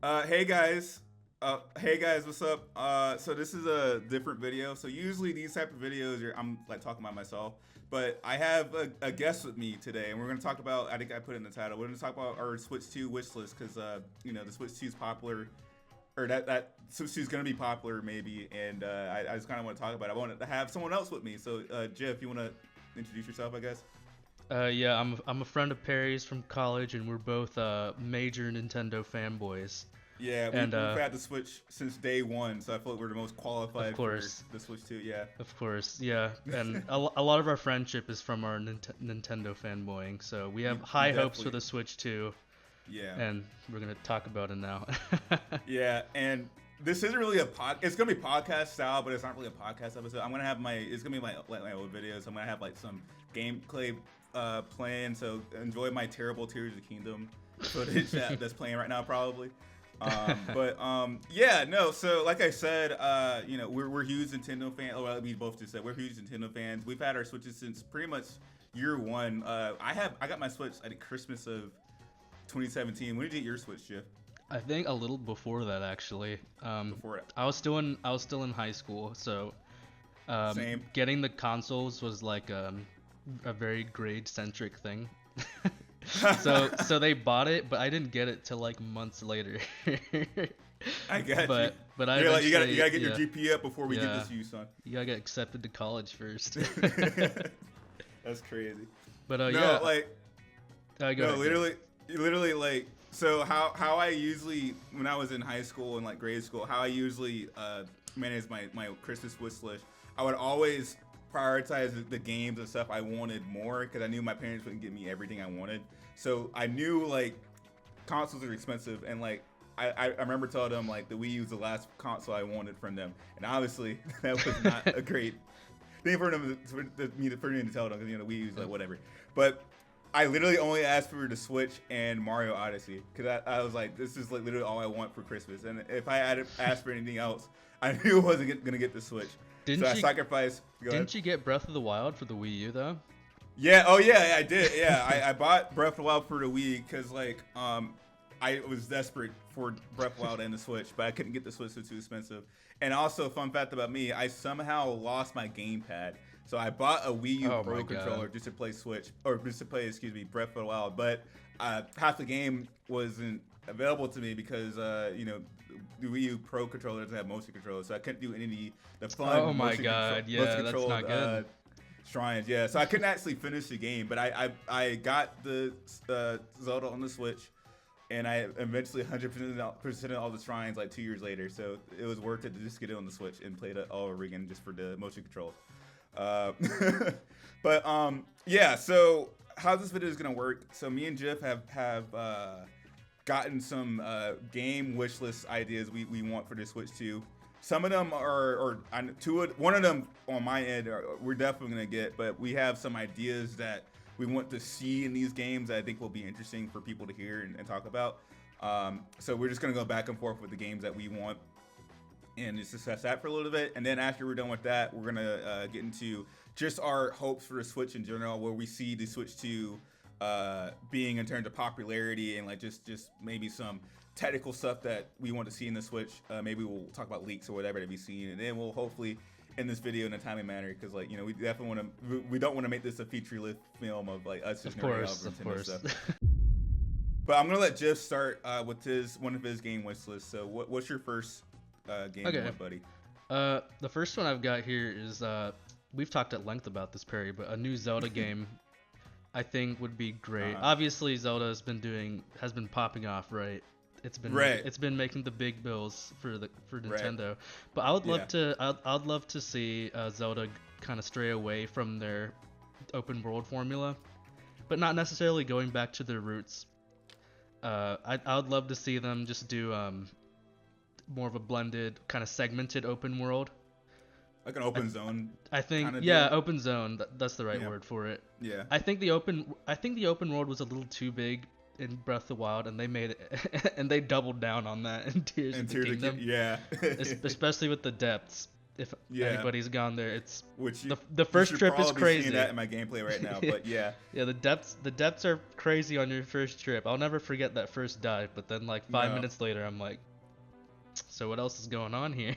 Hey guys. Hey guys, what's up? So this is a different video. So usually these type of videos, I'm like talking about myself, but I have a guest with me today, and we're gonna talk about. I think I put it in the title. We're gonna talk about our Switch 2 wish list because the Switch 2 is popular, or that Switch 2 is gonna be popular maybe, and I just kind of want to talk about it. I wanted to have someone else with me. So Jeff, you want to introduce yourself, I guess? Yeah, I'm a friend of Perry's from college, and we're both major Nintendo fanboys. Yeah, And we've had the Switch since day one, so I feel like we're the most of qualified for course, the Switch 2. Yeah. of course, yeah. And a lot of our friendship is from our Nintendo fanboying. So we have We high hopes for definitely, the Switch 2, yeah, and we're gonna talk about it now. yeah. And this isn't really a pod. It's gonna be podcast style, but it's not really a podcast episode. I'm gonna have my. It's gonna be my old videos. I'm gonna have like some gameplay playing. So enjoy my terrible Tears of the Kingdom footage that's playing right now, probably. Yeah, no. So like I said, we're huge Nintendo fans. Oh, well, we both just said we're huge Nintendo fans. We've had our Switches since pretty much year one. I got my Switch at Christmas of 2017. When did you get your Switch, Jeff? I think a little before that actually. Before it. I was still in high school, so Same. getting the consoles was like a very grade centric thing. So they bought it, but I didn't get it till like months later. I got you. But I You're like, you eventually gotta get your yeah, GP up before we give yeah, this to you, son. you gotta get accepted to college first. That's crazy. But No, yeah, like go no, ahead, go ahead. literally, like, so how I usually, when I was in high school and like grade school, how I usually managed my Christmas wish list, I would always prioritize the games and stuff I wanted more because I knew my parents wouldn't give me everything I wanted. So I knew like consoles are expensive, and like I remember telling them like the Wii U was the last console I wanted from them, and obviously that was not a great thing for them for me to tell them because the Wii U is like whatever. But I literally only asked for the Switch and Mario Odyssey because I was like, this is like literally all I want for Christmas. And if I had asked for anything else, I knew I wasn't gonna get the Switch. So Didn't I you sacrificed. Go ahead. didn't you get Breath of the Wild for the Wii U though? Yeah. Oh yeah, I did. Yeah, I bought Breath of the Wild for the Wii because like I was desperate for Breath of the Wild and the Switch, but I couldn't get the Switch; it was too expensive. And also, fun fact about me, I somehow lost my gamepad. So I bought a Wii U Oh Pro my controller god. just to play Switch, or just to play, excuse me, Breath of the Wild. But half the game wasn't available to me because the Wii U Pro controller doesn't have motion control, so I couldn't do any of the Oh fun my god. motion Yeah, that's controlled not good. shrines. Yeah, so I couldn't actually finish the game, but I got the Zelda on the Switch, and I eventually 100% all the shrines like 2 years later. So it was worth it to just get it on the Switch and play it all over again just for the motion controls. Uh, yeah. So how this video is gonna work? So me and Jeff have gotten some game wish list ideas we want for the Switch 2. Some of them are, one of them on my end, we're definitely gonna get, but we have some ideas that we want to see in these games that I think will be interesting for people to hear and talk about. So we're just gonna go back and forth with the games that we want and just discuss that for a little bit. And then after we're done with that, we're gonna get into just our hopes for the Switch in general, where we see the Switch 2 being in terms of popularity and like just maybe some technical stuff that we want to see in the Switch. Maybe we'll talk about leaks or whatever that we've seen, and then we'll hopefully end this video in a timely manner because like we definitely want to. We don't want to make this a feature length film of like us just Of nerding out course, over of Nintendo course. stuff. But I'm gonna let Jeff start with one of his game wish lists. So what's your first game you Okay. want, buddy? The first one I've got here is we've talked at length about this, Perry, but a new Zelda game I think would be great. Uh-huh. Obviously, Zelda has been popping off, right? Right. It's been making the big bills for Right. Nintendo. But I would love Yeah. to I'd love to see Zelda kind of stray away from their open world formula, but not necessarily going back to their roots. I would love to see them just do more of a blended kind of segmented open world. Like an I, open zone I think kind of yeah, deal. open zone. That's the right Yeah. word for it. Yeah. I think the open world was a little too big in Breath of the Wild, and they made it and they doubled down on that in Tears And of the Tears of Kingdom, Yeah. especially with the depths. If Yeah. anybody's gone there, it's Which the first you should trip is probably be crazy. seeing that in my gameplay right now, but yeah. Yeah, the depths are crazy on your first trip. I'll never forget that first dive, but then like 5 minutes later, I'm like, so what else is going on here?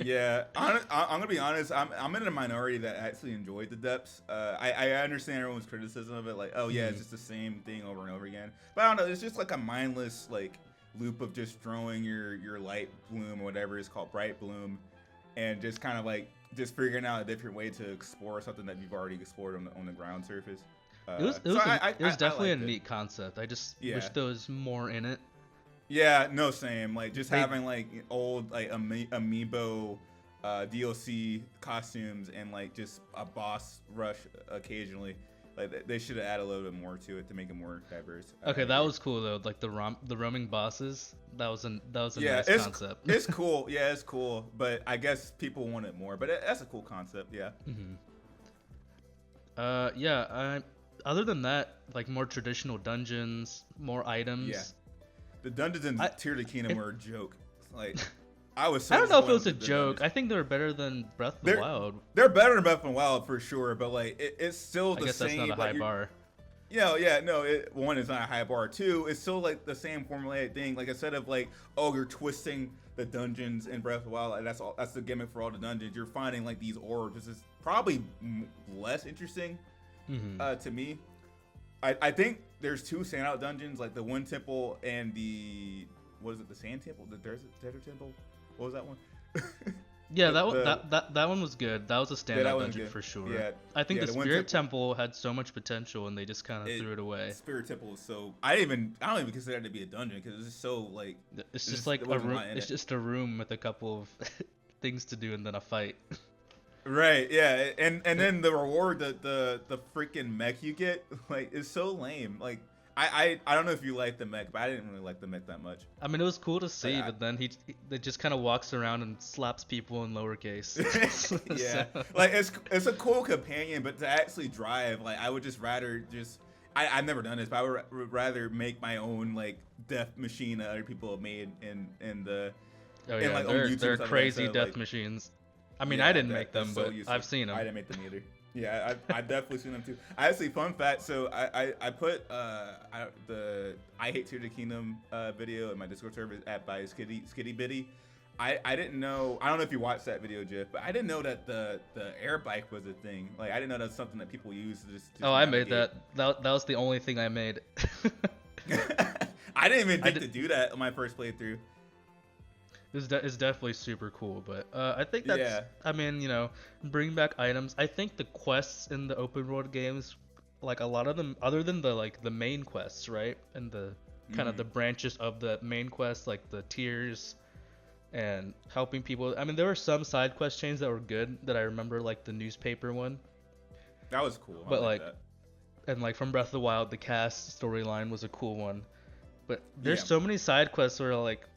Yeah, I'm gonna be honest. I'm in a minority that actually enjoyed the depths. I understand everyone's criticism of it, like, oh yeah, it's just the same thing over and over again. But I don't know. It's just like a mindless like loop of just throwing your light bloom or whatever it's called, bright bloom, and just kind of like just figuring out a different way to explore something that you've already explored on the ground surface. It was definitely a neat concept. I just wish there was more in it. Yeah, no, same. Like just having like old like amiibo DLC costumes and like just a boss rush occasionally. Like they should have added a little bit more to it to make it more diverse. Okay, that was cool though. Like the roaming bosses. That was a nice concept. It's cool. Yeah, it's cool. But I guess people wanted more. But that's a cool concept. Yeah. Other than that, like more traditional dungeons, more items. Yeah. The dungeons in Tears of the Kingdom were a joke. Like, I was so I don't know if it was a disappointed with the joke. dungeons. I think they were better than Breath of the Wild. They're better than Breath of the Wild for sure, but like it's still the I guess same. that's not a high bar. One is not a high bar. Two, it's still like the same formulaic thing. Like instead of like, oh, you're twisting the dungeons in Breath of the Wild, and that's the gimmick for all the dungeons. You're finding like these orbs. This is probably less interesting to me. I think there's two standout dungeons, like the Wind Temple and the the Sand Temple, the Desert Temple. What was that one? Yeah, that one was good. That was a standout dungeon for sure. Yeah, I think the Spirit Temple had so much potential and they just kind of threw it away. Spirit Temple is so I don't even consider it to be a dungeon because it's just so like it's just like a room. It's just a room with a couple of things to do and then a fight. Right, yeah, and then the reward, the freaking mech you get, like, is so lame. Like, I don't know if you like the mech, but I didn't really like the mech that much. I mean, it was cool to see, but then he just kind of walks around and slaps people in lowercase. Yeah, like it's a cool companion, but to actually drive, like, I would just rather I've never done this, but I would rather make my own like death machine that other people have made in the they're crazy death machines. I mean, I didn't make them, but I've seen them. I didn't make them either. Yeah, I definitely seen them too. Actually, fun fact. So I put the I Hate Tears of the Kingdom video in my Discord server by Skitty Bitty. I didn't know. I don't know if you watched that video, Jeff, but I didn't know that the air bike was a thing. Like I didn't know that's something that people use to just I made that. That was the only thing I made. I didn't even think to do that on my first playthrough. It's definitely super cool, but I think that's, I mean, bring back items. I think the quests in the open world games, like a lot of them, other than the main quests, right, and the kind of the branches of the main quest, like the tiers and helping people. I mean, there were some side quest chains that were good that I remember, like the newspaper one. That was cool. But and like from Breath of the Wild, the cast storyline was a cool one. But there's so many side quests where like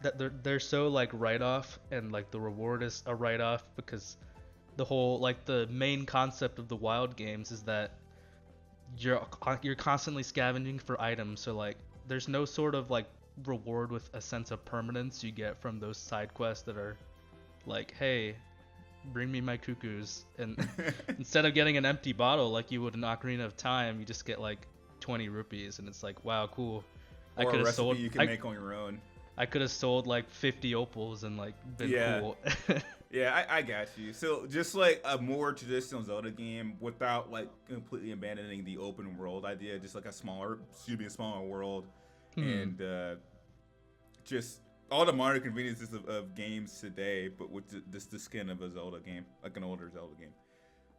that they're so like write-off, and like the reward is a write-off, because the whole like the main concept of the Wild games is that you're constantly scavenging for items, so like there's no sort of like reward with a sense of permanence you get from those side quests that are like, hey, bring me my cuckoos, and instead of getting an empty bottle like you would in Ocarina of Time, you just get like 20 rupees, and it's like, wow, cool. Or a recipe you can make on your own. I could have sold like 50 opals and like been cool. Yeah, I got you. So just like a more traditional Zelda game without like completely abandoning the open world idea, just like a smaller world, and just all the modern conveniences of games today, but with the skin of a Zelda game, like an older Zelda game.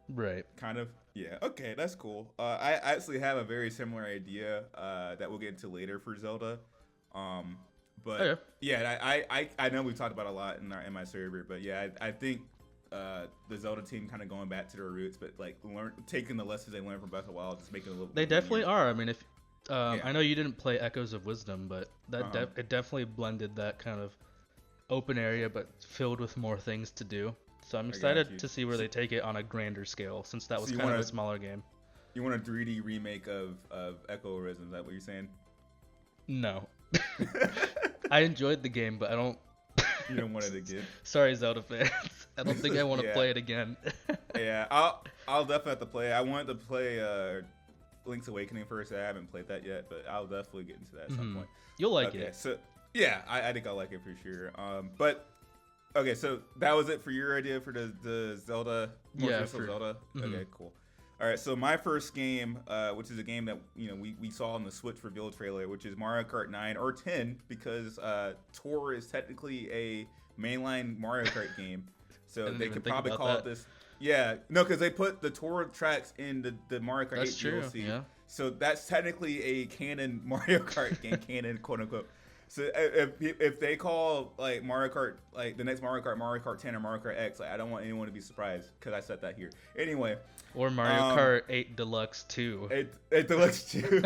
Right. Kind of. Yeah. Okay, that's cool. I actually have a very similar idea that we'll get into later for Zelda. But I know we've talked about a lot in my server, but yeah, I think the Zelda team kind of going back to their roots, but like taking the lessons they learned from Breath of the Wild, just making it a little. They definitely are. I mean, if I know you didn't play Echoes of Wisdom, but that it definitely blended that kind of open area, but filled with more things to do. So I'm excited to see where they take it on a grander scale, since that was kind of a smaller game. You want a 3D remake of Echo of Wisdom? Is that what you're saying? No. I enjoyed the game, but I don't. You don't want it again. Sorry, Zelda fans. I don't think I want to Yeah. play it again. Yeah, I'll definitely have to play. I wanted to play Link's Awakening first. I haven't played that yet, but I'll definitely get into that at some point. You'll like Okay, it. so yeah, I think I'll like it for sure. But okay, so that was it for your idea for the Zelda. Yeah, Zelda. Okay, cool. All right, so my first game, which is a game that we saw in the Switch reveal trailer, which is Mario Kart 9 or 10, because Tour is technically a mainline Mario Kart game, so they could probably call it this. Yeah, no, because they put the Tour tracks in the Mario Kart 8 DLC. Yeah. So that's technically a canon Mario Kart game, canon quote unquote. So if they call like Mario Kart, like the next Mario Kart 10 or Mario Kart X, like I don't want anyone to be surprised because I said that here. Anyway. Or Mario Kart 8 Deluxe 2. 8 Deluxe 2.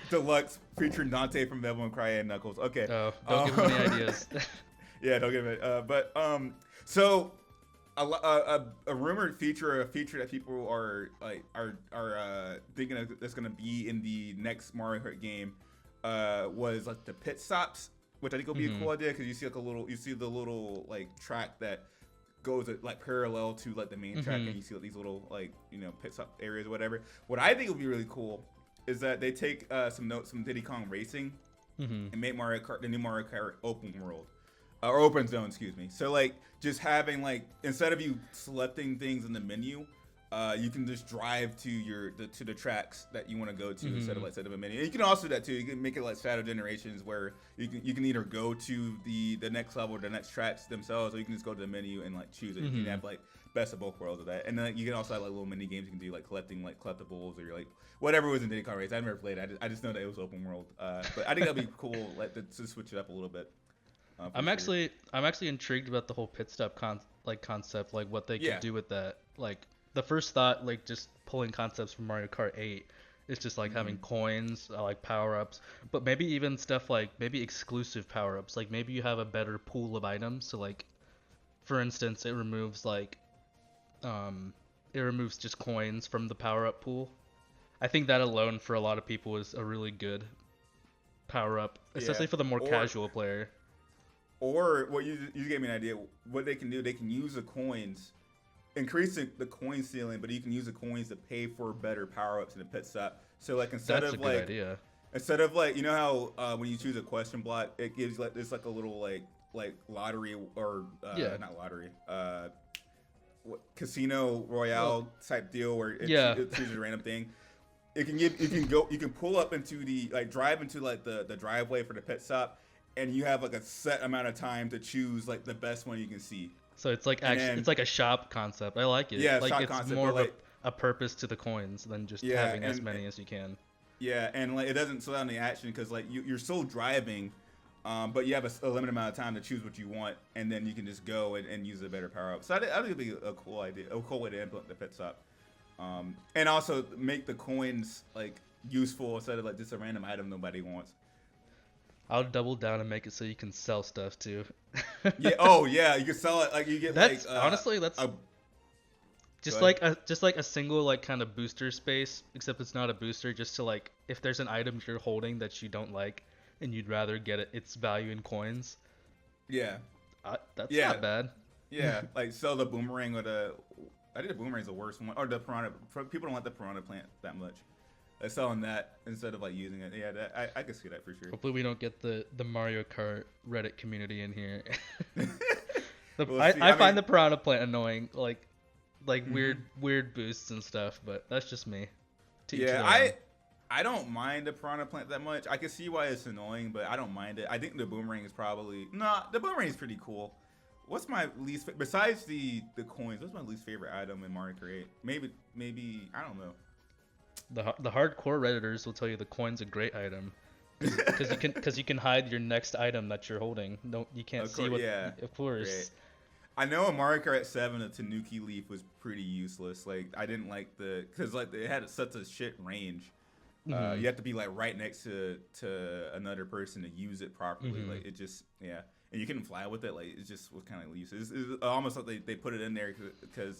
Deluxe featuring Dante from Devil May Cry and Knuckles. Okay. Oh, don't give me any ideas. Yeah, don't give it. So a rumored feature, a feature that people are thinking of that's gonna be in the next Mario Kart game, was like the pit stops, which I think will be a cool idea because you see the little like track that goes like parallel to like the main track, and you see like, these little like pit stop areas or whatever. What I think would be really cool is that they take some Diddy Kong Racing and make Mario Kart the new Mario Kart open world. Or open zone, excuse me. So like just having like instead of you selecting things in the menu, you can just drive to the tracks that you want to go to instead of like set up a menu. And you can also do that too. You can make it like Shadow Generations where you can either go to the next level or the next tracks themselves, or you can just go to the menu and like choose it. You can have like best of both worlds of that. And then you can also have like little mini games you can do like collecting like collectibles or like whatever was in Diddy Kong Race. I've never played it. I just know that it was open world. But I think that'd be cool like to switch it up a little bit. I'm actually intrigued about the whole pit stop concept, like what they could do with that. Like the first thought, like just pulling concepts from Mario Kart 8, is just like having coins, like power ups, but maybe even stuff like maybe exclusive power ups. Like maybe you have a better pool of items. So like, for instance, it removes just coins from the power up pool. I think that alone for a lot of people is a really good power up, especially for the more casual player. Or what you gave me an idea. What they can do, they can use the coins, increase the coin ceiling, but you can use the coins to pay for better power ups in the pit stop. So like instead of like how when you choose a question block, it gives like it's like a little like lottery or not lottery, casino royale type deal where it chooses a random thing. You can pull up into drive into like the driveway for the pit stop. And you have like a set amount of time to choose like the best one you can see. So it's like it's like a shop concept. I like it. Yeah, like shop it's concept, more of a purpose to the coins than just having as many as you can. Yeah, and like it doesn't slow down the action because like you're still driving, but you have a limited amount of time to choose what you want, and then you can just go and use a better power up. So I think it'd be a cool idea, a cool way to implement the pit stop, and also make the coins like useful instead of like just a random item nobody wants. I'll double down and make it so you can sell stuff too. Yeah. Oh yeah, you can sell it. Like you get honestly that's just like a single like kind of booster space, except it's not a booster. Just to like if there's an item you're holding that you don't like and you'd rather get its value in coins. Yeah. That's not bad. Yeah, like sell the boomerang or I think the boomerang's the worst one, or the piranha. People don't like the piranha plant that much. Selling that instead of like using it. Yeah, I can see that for sure. Hopefully we don't get the Mario Kart Reddit community in here. I find the piranha plant annoying, like weird boosts and stuff, but that's just me. I don't mind the piranha plant that much. I can see why it's annoying, but I don't mind it. I think the boomerang is probably the boomerang is pretty cool. What's my least besides the coins? What's my least favorite item in Mario Kart 8? Maybe I don't know. The hardcore Redditors will tell you the coin's a great item because you can hide your next item that you're holding. No, you can't see what. Yeah, of course. Great. I know in Mario Kart 7, the Tanuki Leaf was pretty useless. Like I didn't like because like it had such a shit range. You have to be like right next to another person to use it properly. Like it just and you couldn't fly with it. Like it just was kind of useless. It's almost like they put it in there because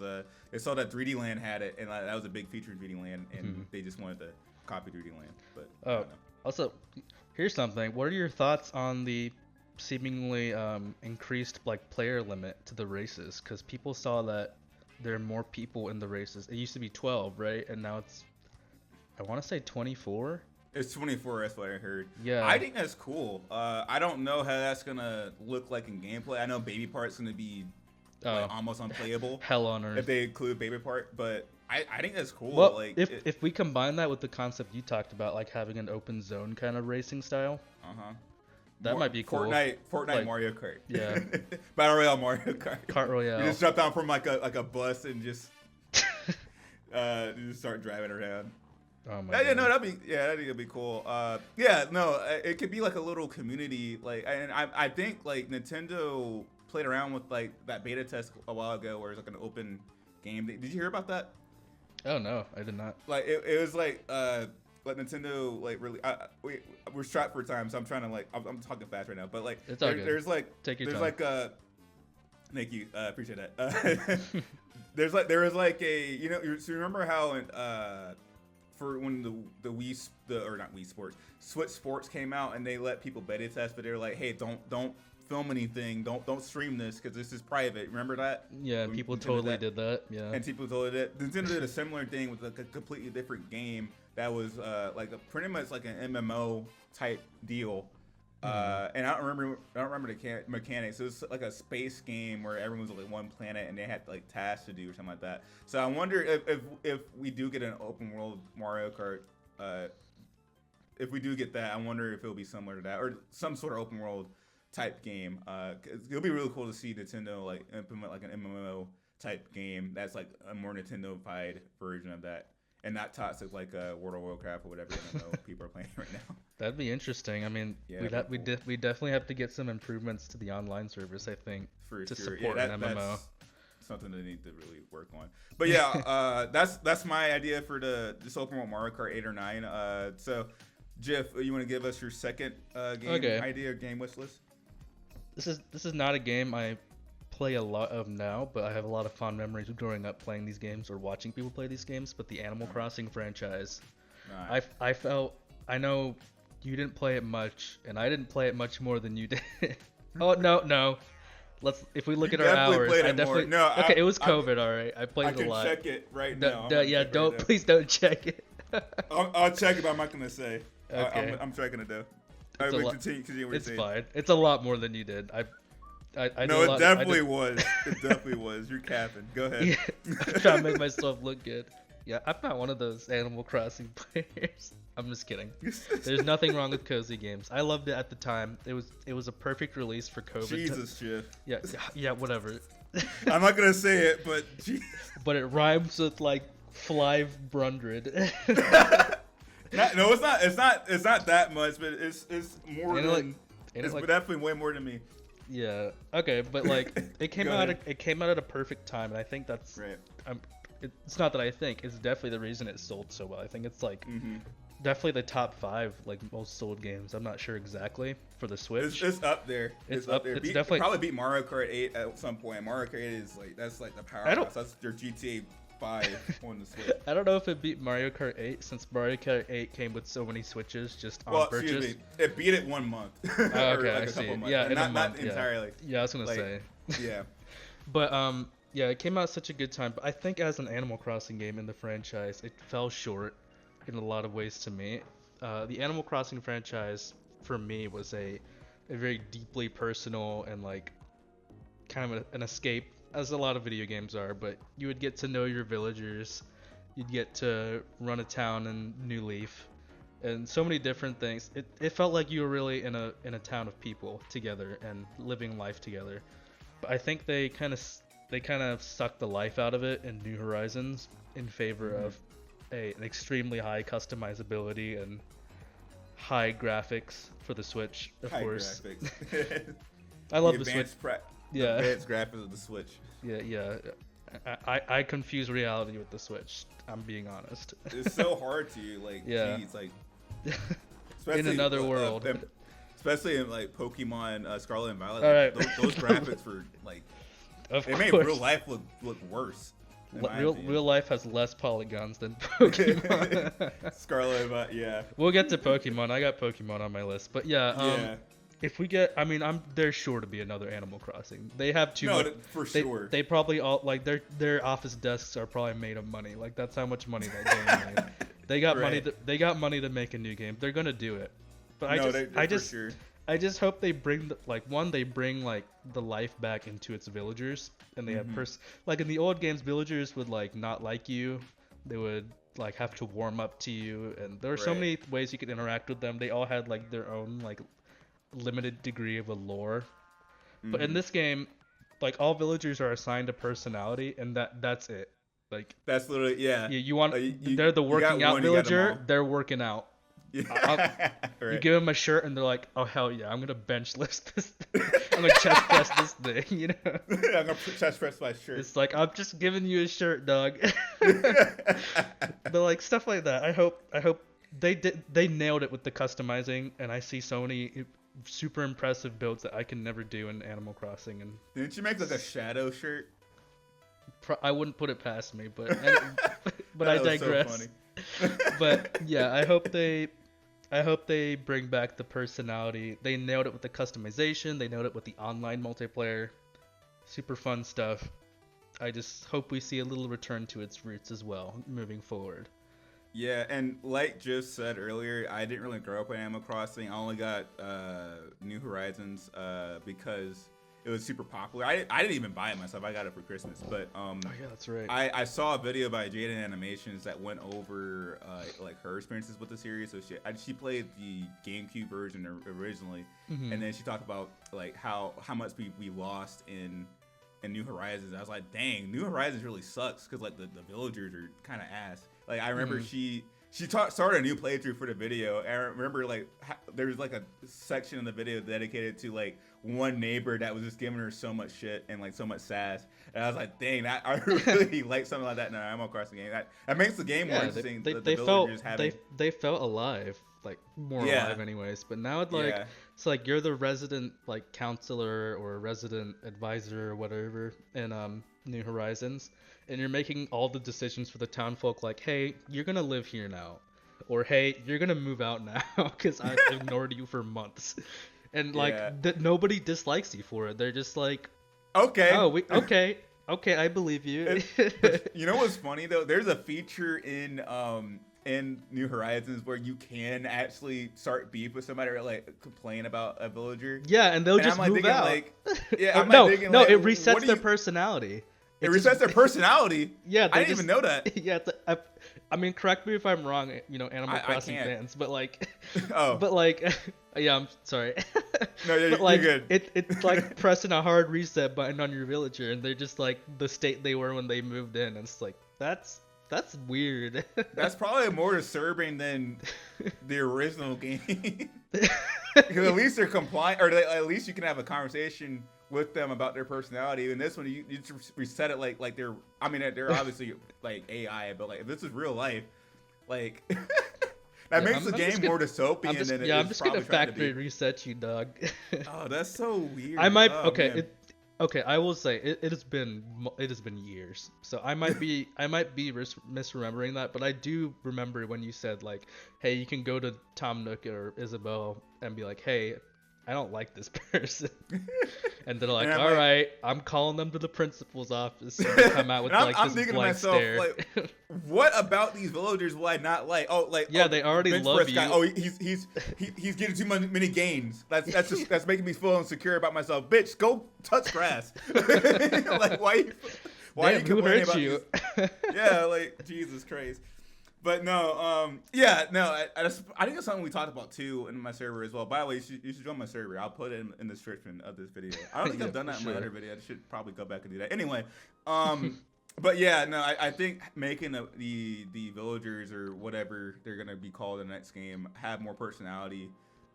they saw that 3D Land had it, and that was a big feature in 3D Land, and they just wanted to copy 3D Land. But also, here's something. What are your thoughts on the seemingly increased like player limit to the races because people saw that there are more people in the races. It used to be 12, right? And now it's, I want to say 24. It's 24. That's what I heard. Yeah. I think that's cool. I don't know how that's gonna look like in gameplay. I know Baby Part's gonna be like, almost unplayable. Hell on earth. If they include Baby Part, but I think that's cool. Well, like if we combine that with the concept you talked about, like having an open zone kind of racing style, that might be cool. Fortnite like, Mario Kart. Yeah. Battle Royale Mario Kart. Kart Royale. You just jump down from like a bus and just you just start driving around. Oh my God. No, that'd be cool. It could be like a little community. Like, and I think like Nintendo played around with like that beta test a while ago, where it's like an open game. Did you hear about that? Oh no, I did not. Like it was like Nintendo like really. We're strapped for time, so I'm trying to like I'm talking fast right now, but like it's all good. There's like take your there's time. like thank you, appreciate that. There was like a so you remember how for when the Wii or not Wii Sports, Switch Sports came out and they let people beta test, but they were like, hey, don't film anything, don't stream this because this is private. Remember that? Yeah, people totally did that. Yeah, and people totally did. Nintendo did a similar thing with like a completely different game that was pretty much like an MMO type deal. And I don't remember the mechanics. It was like a space game where everyone was on like one planet and they had like tasks to do or something like that. So I wonder if we do get an open world Mario Kart, if we do get that, I wonder if it'll be similar to that or some sort of open world type game. It'll be really cool to see Nintendo like implement like an MMO type game that's like a more Nintendo-fied version of that. And not toxic like World of Warcraft or whatever people are playing right now. That'd be interesting. I mean, yeah, we definitely have to get some improvements to the online service, I think, to support an MMO. That's something they need to really work on. But yeah, that's my idea for this open world Mario Kart 8 or 9. So, Jith, you want to give us your second game idea or game wish list? This is not a game I play a lot of now, but I have a lot of fond memories of growing up playing these games or watching people play these games. But the Animal Crossing franchise, right. I know you didn't play it much, and I didn't play it much more than you did. Oh no, if we look at our hours, I definitely it was COVID, all right. I played it a lot. I can check it right now. Please don't check it. I'll check it, but I'm not gonna say. Okay. I'm checking it though. Continue it's fine. It's a lot more than you did. No, it definitely was. It definitely was. You're capping. Go ahead. Yeah, I'm trying to make myself look good. Yeah, I'm not one of those Animal Crossing players. I'm just kidding. There's nothing wrong with cozy games. I loved it at the time. It was a perfect release for COVID. Jesus, Jith. Yeah, whatever. I'm not gonna say it, but geez. But it rhymes with like fly brundred. No, it's not. It's not that much, but it's more than. It's definitely way more than me. Yeah. Okay, but like it came out at a perfect time, and I think that's right. It's not that I think, it's definitely the reason it sold so well. I think it's like definitely the top 5 like most sold games. I'm not sure exactly for the Switch. It's up there. It's up there. It's definitely probably beat Mario Kart 8 at some point. Mario Kart 8 is like that's like the powerhouse. That's your GTA 5 on the Switch. I don't know if it beat Mario Kart 8 since Mario Kart 8 came with so many Switches just on purchase. Excuse me. It beat it 1 month. Okay, like I see. Yeah, in a month, not entirely. Yeah, I was gonna say. Yeah. But yeah, it came out at such a good time. But I think as an Animal Crossing game in the franchise, it fell short in a lot of ways to me. The Animal Crossing franchise for me was a very deeply personal and like kind of an escape, as a lot of video games are. But you would get to know your villagers, you'd get to run a town in New Leaf, and so many different things. It felt like you were really in a town of people together and living life together. But I think they kind of sucked the life out of it in New Horizons in favor of an extremely high customizability and high graphics for the Switch, of course. Graphics. I love the Switch. The advanced graphics of the Switch. Yeah. I confuse reality with the Switch. I'm being honest. It's so hard to like. Yeah. Geez, like. In another world. Especially in like Pokemon Scarlet and Violet. Right. Those graphics were like. It made real life look worse. Real life has less polygons than Pokemon. Scarlet, yeah. We'll get to Pokemon. I got Pokemon on my list, but yeah. if we get, I mean, there's sure to be another Animal Crossing. They have too much. For they, sure. They probably all like their office desks are probably made of money. Like that's how much money that game made. They got money. They got money to make a new game. They're gonna do it. But I just hope they bring they bring like the life back into its villagers, and they have like in the old games, villagers would like not like you. They would like have to warm up to you, and there were so many ways you could interact with them. They all had like their own like limited degree of a lore. But in this game, like all villagers are assigned a personality, and that's it. Like that's literally You want they're the working out villager. They're working out. Yeah. You give them a shirt and they're like, oh hell yeah, I'm gonna bench lift this thing. I'm gonna chest press this thing, you know. I'm gonna chest press my shirt. It's like I'm just giving you a shirt, dog. But like stuff like that. I hope they nailed it with the customizing, and I see so many super impressive builds that I can never do in Animal Crossing. And didn't you make like a shadow shirt? I wouldn't put it past me, but I digress. So funny. But yeah, I hope they bring back the personality. They nailed it with the customization. They nailed it with the online multiplayer. Super fun stuff. I just hope we see a little return to its roots as well, moving forward. Yeah, and like Jith said earlier, I didn't really grow up with Animal Crossing. I only got New Horizons because it was super popular. I didn't even buy it myself. I got it for Christmas. But oh yeah, that's right. I saw a video by Jaden Animations that went over like her experiences with the series. So she played the GameCube version originally, and then she talked about like how much we lost in New Horizons. I was like, dang, New Horizons really sucks because like the villagers are kind of ass. Like I remember she started a new playthrough for the video. And I remember like there was like a section in the video dedicated to like one neighbor that was just giving her so much shit and like so much sass. And I was like, dang, I really like something like that in an Animal Crossing game. That makes the game more interesting. They felt alive, like more alive anyways. But now it's like you're the resident like counselor or resident advisor or whatever in New Horizons. And you're making all the decisions for the town folk, like, hey, you're gonna live here now, or hey, you're gonna move out now because I've ignored you for months, and like nobody dislikes you for it. They're just like, okay, okay, I believe you. But you know what's funny though? There's a feature in New Horizons where you can actually start beef with somebody or like complain about a villager. Yeah, and they'll just move out. Like, it resets their personality. It resets their personality. Yeah, I didn't even know that. Yeah, I mean, correct me if I'm wrong. You know, Animal Crossing fans, but like, yeah, I'm sorry. No, you're good. It's like pressing a hard reset button on your villager, and they're just like the state they were when they moved in. And it's like that's weird. That's probably more disturbing than the original game. Because at least they're compliant, or at least you can have a conversation with them about their personality. In this one, you just reset it like they're. I mean, they're obviously like AI, but like if this is real life, like that makes the game more dystopian than it is. I'm just gonna factory reset you, dog. Oh, that's so weird. I might. I will say it has been years, so I might be misremembering that, but I do remember when you said like, hey, you can go to Tom Nook or Isabel and be like, hey, I don't like this person. And they're like, all right, I'm calling them to the principal's office. And they come out with like this blank myself, stare. Like, what about these villagers will I not like? Oh, like they already love you. Oh, he's getting too many gains. That's making me feel insecure about myself. Bitch, go touch grass. Like why are you complaining about you? Yeah, like Jesus Christ. But no, I think it's something we talked about too in my server as well. By the way, you should join my server. I'll put it in the description of this video. I don't think I've done that in my other video. I should probably go back and do that. Anyway, but yeah, no, I think making the villagers or whatever they're gonna be called in the next game have more personality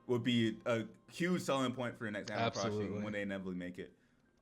would be a huge selling point for the next Animal Crossing when they inevitably make it.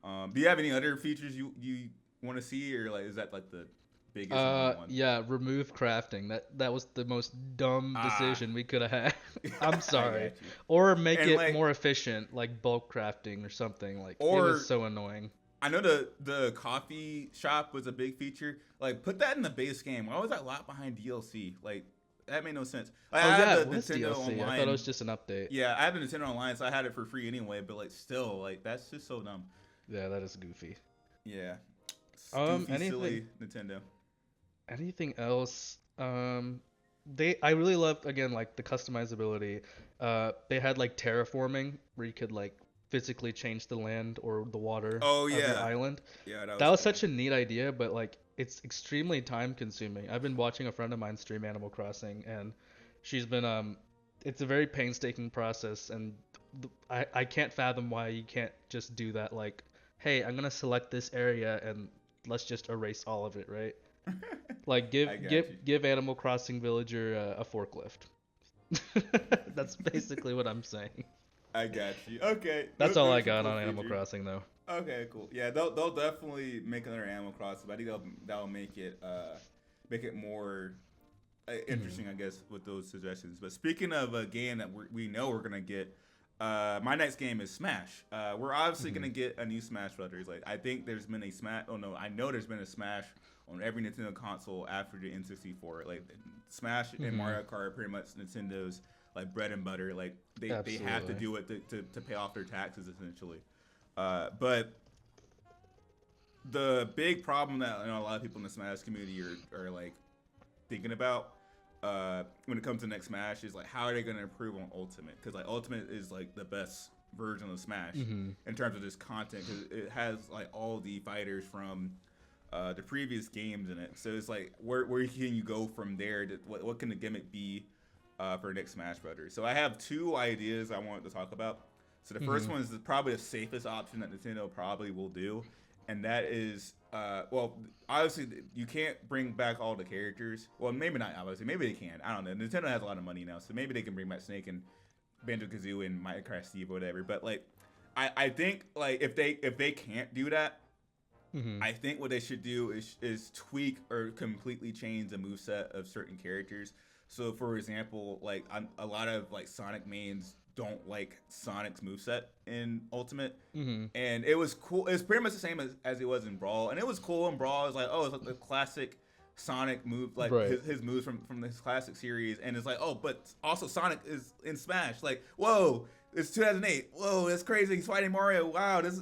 Do you have any other features you want to see, or like is that like the biggest one? Yeah, remove crafting. That was the most dumb decision we could have had. I'm sorry. Or make it like, more efficient, like bulk crafting or something. Like it was so annoying. I know the coffee shop was a big feature. Like put that in the base game. Why was that locked behind DLC? Like that made no sense. Like, Oh I yeah, had it the was Nintendo DLC. I Online. thought it was just an update. Yeah, I have the Nintendo Online, so I had it for free anyway. But like, still, like, that's just so dumb. Yeah, that is goofy. Yeah, goofy, silly Nintendo. Anything else? I really loved again like the customizability. They had like terraforming where you could like physically change the land or the water Oh of your yeah, island. yeah, That was was cool. such a neat idea, but like it's extremely time consuming. I've been watching a friend of mine stream Animal Crossing, and she's been it's a very painstaking process, and I can't fathom why you can't just do that. Like, hey, I'm gonna select this area and let's just erase all of it, right? Like I got you. give Animal Crossing villager a forklift. That's basically what I'm saying. I got you. Okay, That's all I those are got cool on Animal features. Crossing though. Okay, cool. Yeah, they'll definitely make another Animal Crossing, but I think that'll make it more interesting, I guess, with those suggestions. But speaking of a game that we know we're gonna get, my next game is Smash. We're obviously gonna get a new Smash Brothers. Like, I think there's been a Smash. Oh no, I know there's been a Smash on every Nintendo console after the N64. Like, Smash and Mario Kart are pretty much Nintendo's like bread and butter. Like, they have to do it to pay off their taxes essentially. But the big problem that a lot of people in the Smash community are like thinking about when it comes to next Smash is like, how are they going to improve on Ultimate? Because like Ultimate is like the best version of Smash in terms of just content, because it has like all the fighters from the previous games in it. So it's like, where can you go from there? What can the gimmick be for next Smash Brothers? So I have two ideas I wanted to talk about. So the first one is probably the safest option that Nintendo probably will do, and that is, well, obviously you can't bring back all the characters. Well, maybe not. Obviously, maybe they can. I don't know. Nintendo has a lot of money now, so maybe they can bring back Snake and Banjo-Kazooie and Minecraft Steve or whatever. But like, I think like if they can't do that, I think what they should do is tweak or completely change the moveset of certain characters. So, for example, like a lot of like Sonic mains don't like Sonic's moveset in Ultimate, and it was cool. It's pretty much the same as it was in Brawl, and it was cool in Brawl. It's like, oh, it's like the classic Sonic move, like his moves from this classic series, and it's like, oh, but also Sonic is in Smash. Like, whoa, it's 2008. Whoa, that's crazy. He's fighting Mario. Wow, this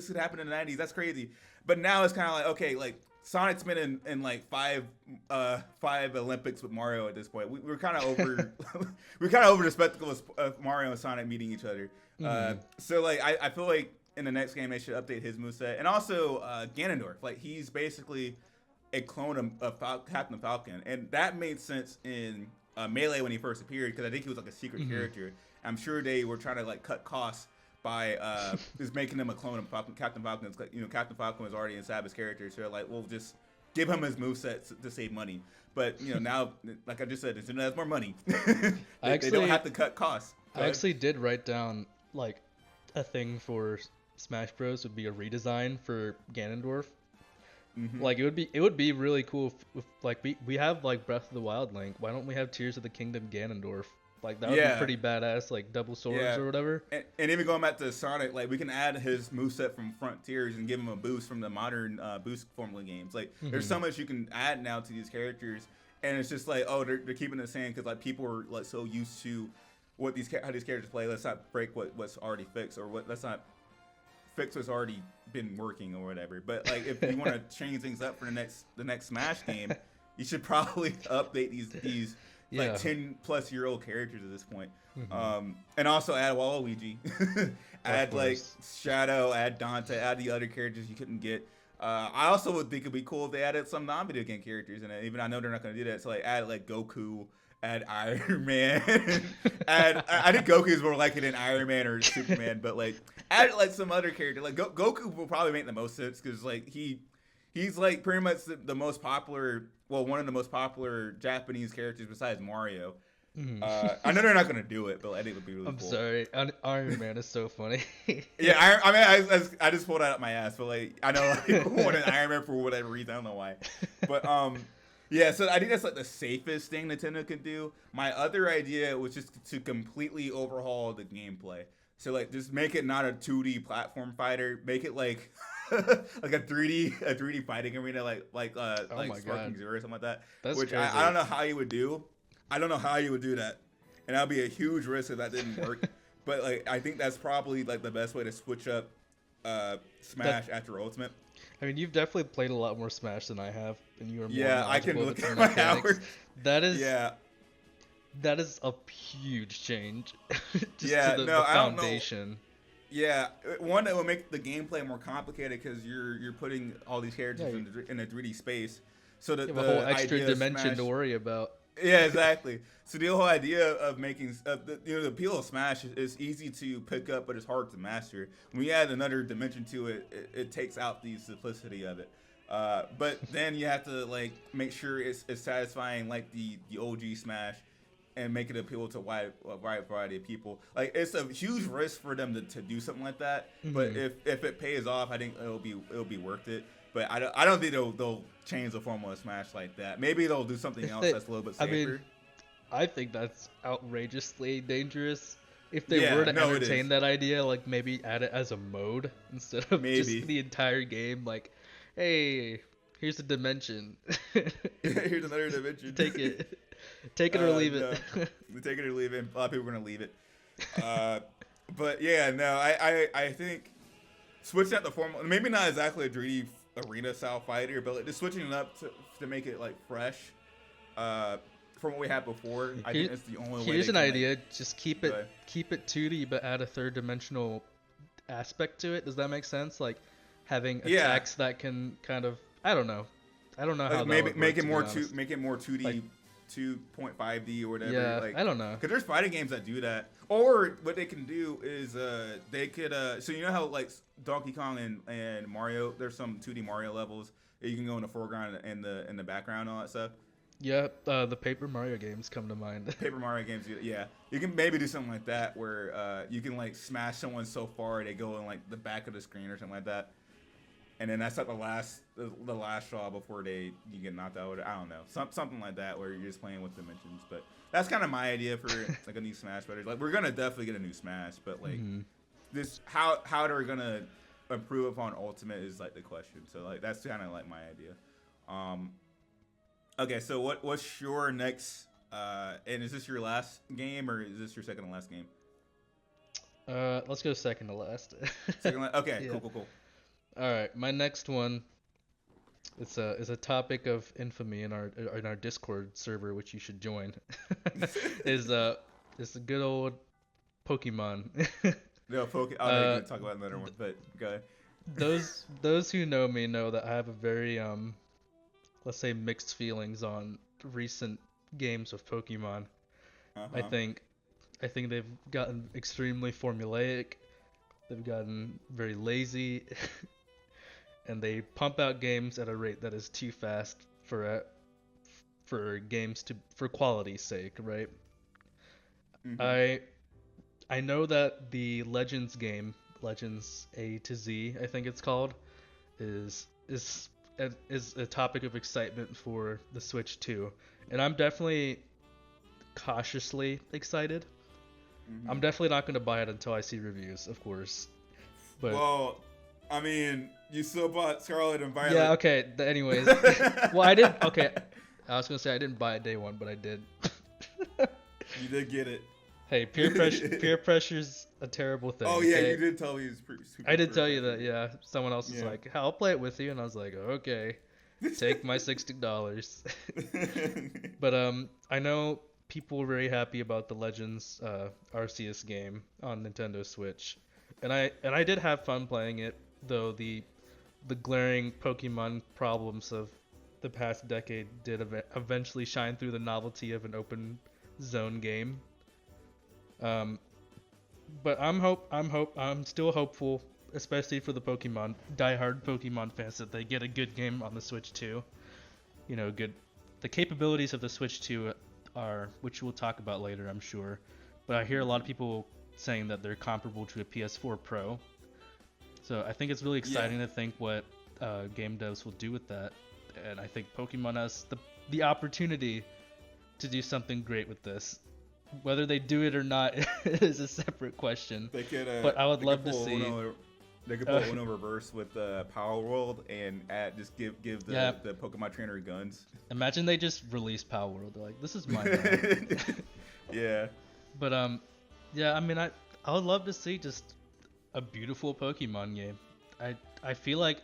could happen in the 90s. That's crazy. But now it's kind of like, okay, like Sonic's been in like five Olympics with Mario at this point. We're kind of over we're kind of over the spectacle of Mario and Sonic meeting each other. So like I feel like in the next game they should update his moveset. And also Ganondorf, like he's basically a clone of Captain Falcon, and that made sense in Melee when he first appeared, because I think he was like a secret character. I'm sure they were trying to like cut costs by just making him a clone of Captain Falcon. You know, Captain Falcon was already inside his character, so they're like, we'll just give him his moveset to save money. But you know, now, like I just said, Nintendo has more money. they don't have to cut costs. I actually did write down like a thing for Smash Bros. Would be a redesign for Ganondorf. Like it would be really cool if like we have like Breath of the Wild Link. Why don't we have Tears of the Kingdom Ganondorf? Like that would be pretty badass, like double swords or whatever. And even going back to Sonic, like we can add his moveset from Frontiers and give him a boost from the modern boost formula games. Like there's so much you can add now to these characters, and it's just like, oh, they're keeping it the same because like people are like so used to how these characters play. Let's not break what's already fixed, or let's not fix what's already been working or whatever. But like if you want to change things up for the next Smash game, you should probably update these like 10-plus-year-old characters at this point. And also add Waluigi, add like Shadow, add Dante, add the other characters you couldn't get. I also would think it'd be cool if they added some non-video game characters in it. Even I know they're not going to do that. So like add like Goku, add Iron Man, I think Goku is more likely than Iron Man or Superman, but like add like some other character. Like Goku will probably make the most sense because like he's like pretty much the most popular. Well, one of the most popular Japanese characters besides Mario. I know they're not going to do it, but I think it would be really cool. I'm sorry. Iron Man is so funny. Yeah, I mean, I just pulled that up my ass, but like, I know like, wanted Iron Man for whatever reason. I don't know why. But yeah, so I think that's like the safest thing Nintendo could do. My other idea was just to completely overhaul the gameplay. So like, just make it not a 2D platform fighter. Make it like like a 3D fighting arena, like Sparking Zero or something like that. That's which crazy. I don't know how you would do. I don't know how you would do that, and that'd be a huge risk if that didn't work. But like, I think that's probably like the best way to switch up Smash after Ultimate. I mean, you've definitely played a lot more Smash than I have, and you are more Yeah, I can knowledgeable look with the at my mechanics. hours. That is a huge change. Just Yeah, to the no, I don't know. foundation. Yeah, one that will make the gameplay more complicated because you're putting all these characters in a 3D space, so that You have the a whole extra idea of dimension Smash, to worry about. Yeah, exactly. So the whole idea of making the appeal of Smash is easy to pick up, but it's hard to master. When you add another dimension to it, it takes out the simplicity of it. But then you have to like make sure it's satisfying like the OG Smash, and make it appeal to a wide variety of people. Like, it's a huge risk for them to do something like that. Mm-hmm. But if it pays off, I think it'll be worth it. But I don't think they'll change the formula of Smash like that. Maybe they'll do something else that's a little bit safer. I mean, I think that's outrageously dangerous. If they were to entertain that idea, like maybe add it as a mode instead of just the entire game. Like, hey, here's a dimension. Here's another dimension. Take it. Take it or leave it. Take it or leave it. A lot of people are gonna leave it. But yeah, no, I think switching out the formula, maybe not exactly a 3D arena style fighter, but like just switching it up to make it like fresh from what we had before. I think it's the only way. Here's an idea: just keep it 2D, but add a third dimensional aspect to it. Does that make sense? Like having attacks that can kind of, I don't know how that would make it more 2D. Like, 2.5D or whatever. Yeah, like, I don't know. Because there's fighting games that do that. Or what they can do is they could so you know how like Donkey Kong and Mario, there's some 2D Mario levels that you can go in the foreground and in the background and all that stuff. Yeah, the Paper Mario games come to mind. Paper Mario games, yeah. You can maybe do something like that where you can like smash someone so far they go in like the back of the screen or something like that. And then that's like the last straw before you get knocked out. I don't know, something like that where you're just playing with dimensions. But that's kind of my idea for like a new Smash Brothers. Like we're gonna definitely get a new Smash, but like this how they're gonna improve upon Ultimate is like the question. So like that's kind of like my idea. Okay, so what's your next? And is this your last game or is this your second to last game? Let's go second to last. Okay, yeah. Cool. All right, my next one is a topic of infamy in our Discord server, which you should join. is the good old Pokemon. No, I'm going to talk about another one, but go ahead. Those who know me know that I have a very let's say mixed feelings on recent games of Pokemon. Uh-huh. I think they've gotten extremely formulaic. They've gotten very lazy. And they pump out games at a rate that is too fast for games for quality's sake, right? Mm-hmm. I know that the Legends game, Legends A to Z, I think it's called, is a topic of excitement for the Switch 2, and I'm definitely cautiously excited. Mm-hmm. I'm definitely not going to buy it until I see reviews, of course. But well, I mean, you still bought Scarlet and Violet. Yeah, okay. Anyways. Well, I didn't. Okay. I was going to say I didn't buy it day one, but I did. You did get it. Hey, peer pressure's a terrible thing. Oh, yeah, okay? You did tell me. I did tell you that, yeah. Someone else was like, I'll play it with you. And I was like, okay. Take my $60. But I know people were very happy about the Legends Arceus game on Nintendo Switch. And I did have fun playing it, though the glaring Pokemon problems of the past decade did eventually shine through the novelty of an open zone game. But I'm still hopeful, especially for the diehard Pokemon fans, that they get a good game on the Switch 2. You know, the capabilities of the Switch 2 are, which we'll talk about later, I'm sure. But I hear a lot of people saying that they're comparable to a PS4 Pro. So I think it's really exciting to think what game devs will do with that, and I think Pokemon has the opportunity to do something great with this. Whether they do it or not is a separate question. They could, but I would love to see. They could pull Uno reverse with Power World and give the Pokemon trainer guns. Imagine they just release Power World. They're like, this is my gun. Yeah. But yeah. I mean, I would love to see just a beautiful Pokemon game. I feel like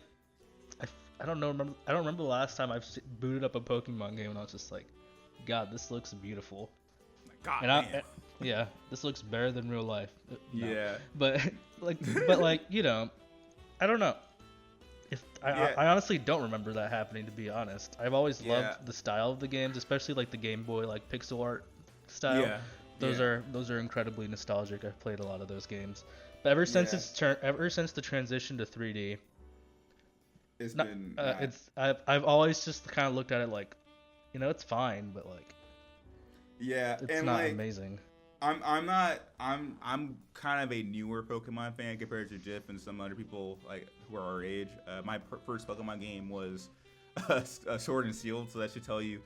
I don't know. I don't remember the last time I've booted up a Pokemon game and I was just like, God, this looks beautiful. God, and yeah, this looks better than real life. No. Yeah. But like you know, I don't know. I honestly don't remember that happening, to be honest. I've always loved the style of the games, especially like the Game Boy like pixel art style. Yeah. Those are incredibly nostalgic. I've played a lot of those games. But ever since the transition to 3D, I've always just kind of looked at it like, you know, it's fine, but like, yeah, it's and not like, amazing. I'm kind of a newer Pokemon fan compared to Jith and some other people like who are our age. My first Pokemon game was Sword and Shield, so that should tell you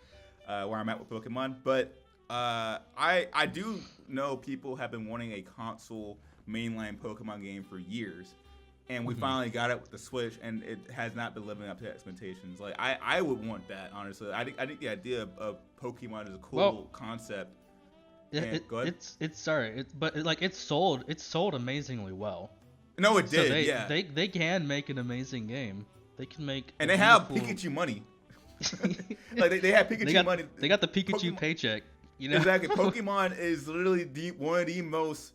where I'm at with Pokemon. But I do know people have been wanting a console mainline Pokemon game for years, and we finally got it with the Switch, and it has not been living up to expectations. Like I would want that, honestly. I think the idea of Pokemon is a cool concept. Yeah, it's sold amazingly well. No, it did. So they can make an amazing game. They can make, and they have Pikachu money. Like they have Pikachu money. They got the Pikachu paycheck. You know? Exactly. Pokemon is literally one of the most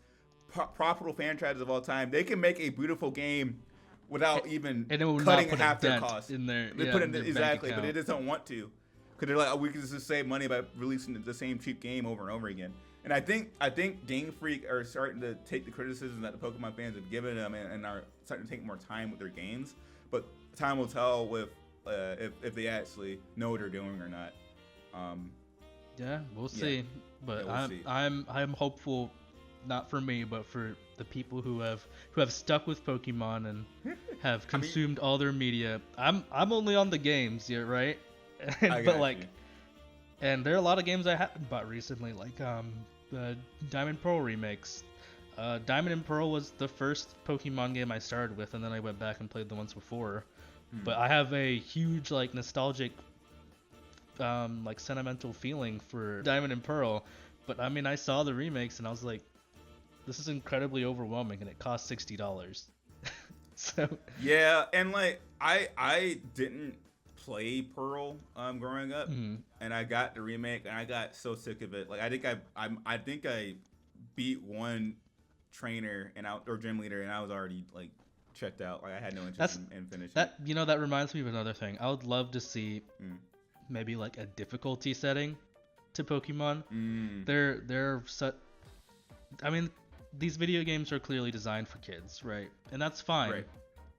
profitable franchises of all time. They can make a beautiful game without even cutting half their cost in there. They put in exactly, but it doesn't want to, because they're like, oh, we can just save money by releasing the same cheap game over and over again. And I think Game Freak are starting to take the criticism that the Pokemon fans have given them and are starting to take more time with their games. But time will tell with if they actually know what they're doing or not. Yeah, we'll see. But I'm hopeful, not for me, but for the people who have stuck with Pokemon and have consumed all their media. I'm only on the games, yeah, right? And there are a lot of games I haven't bought recently, like the Diamond Pearl remakes. Diamond and Pearl was the first Pokemon game I started with, and then I went back and played the ones before. But I have a huge like nostalgic, like sentimental feeling for Diamond and Pearl. But I mean, I saw the remakes and I was like, this is incredibly overwhelming, and it cost $60. So yeah, and like I didn't play Pearl growing up, and I got the remake and I got so sick of it. Like I think I beat one trainer or gym leader and I was already like checked out. Like I had no interest in finishing. That, you know, that reminds me of another thing. I would love to see maybe like a difficulty setting to Pokemon. I mean, these video games are clearly designed for kids, right? And that's fine. Right.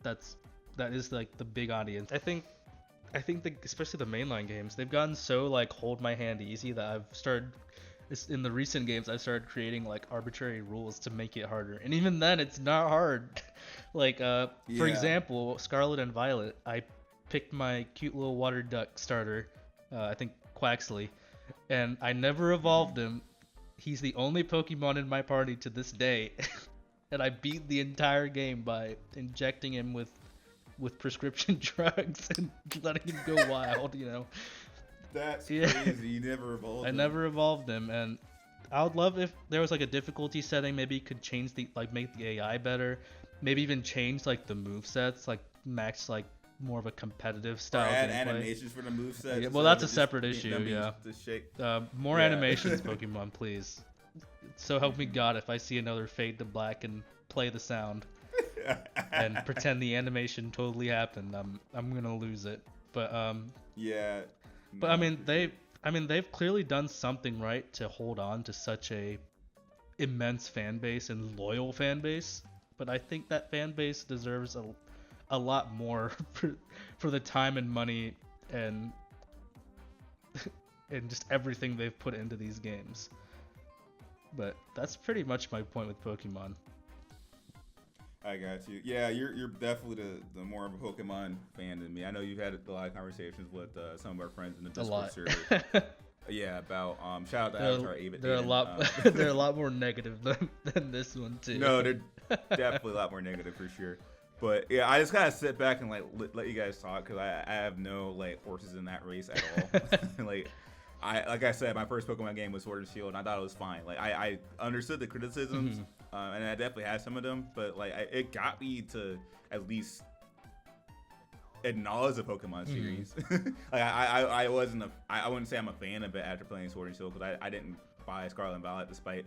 That is like the big audience. I think especially the mainline games, they've gotten so like hold my hand easy that I've started in the recent games I've started creating like arbitrary rules to make it harder. And even then it's not hard. Like for example, Scarlet and Violet, I picked my cute little water duck starter, I think Quaxley, and I never evolved him. He's the only Pokemon in my party to this day. And I beat the entire game by injecting him with prescription drugs and letting him go wild, you know. That's crazy. You never evolved him. I never evolved him, and I would love if there was like a difficulty setting. Maybe you could change make the AI better. Maybe even change like the movesets, like match like more of a competitive style. Or add animations for the movesets. Yeah, well, that's a separate issue. Yeah. More animations, Pokemon, please. So help me God, if I see another Fade to Black and play the sound and pretend the animation totally happened, I'm gonna lose it. But yeah. But I mean they've clearly done something right to hold on to such a immense fan base and loyal fan base. But I think that fan base deserves a lot more for the time and money and just everything they've put into these games. But that's pretty much my point with Pokemon. I got you. Yeah, you're definitely the more of a Pokemon fan than me. I know you've had a lot of conversations with some of our friends in the Discord server. Yeah, about shout out to Avatar Ava. They're a lot more negative than this one too. No, they're definitely a lot more negative for sure. But yeah, I just gotta sit back and like let you guys talk because I have no like horses in that race at all. Like I said, my first Pokemon game was Sword and Shield, and I thought it was fine. Like I understood the criticisms, and I definitely had some of them, but like it got me to at least acknowledge the Pokemon series. Like I wouldn't say I'm a fan of it after playing Sword and Shield because I didn't buy Scarlet and Violet despite.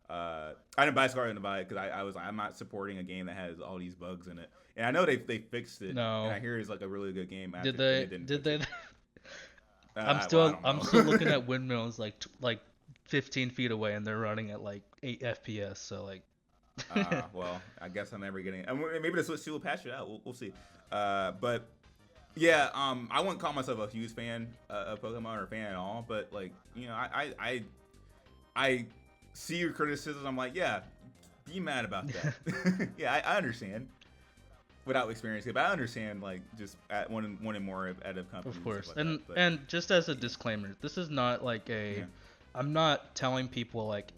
I didn't buy Scarlet and Violet because I was like, I'm not supporting a game that has all these bugs in it, and I know they fixed it. No. And I hear it's like a really good game. Did they? I'm I still looking at windmills like 15 feet away, and they're running at like 8 FPS. So like. Well, I guess I'm never getting it. And maybe the Switch 2 will patch it out. We'll see. But yeah, I wouldn't call myself a huge fan of Pokemon or a fan at all. But like, you know, I see your criticism. I'm like, yeah, be mad about that. Yeah, I understand. Without experiencing it, but I understand like just at wanting more out of companies. Of course, like and just as a disclaimer, this is not like a. Yeah. I'm not telling people like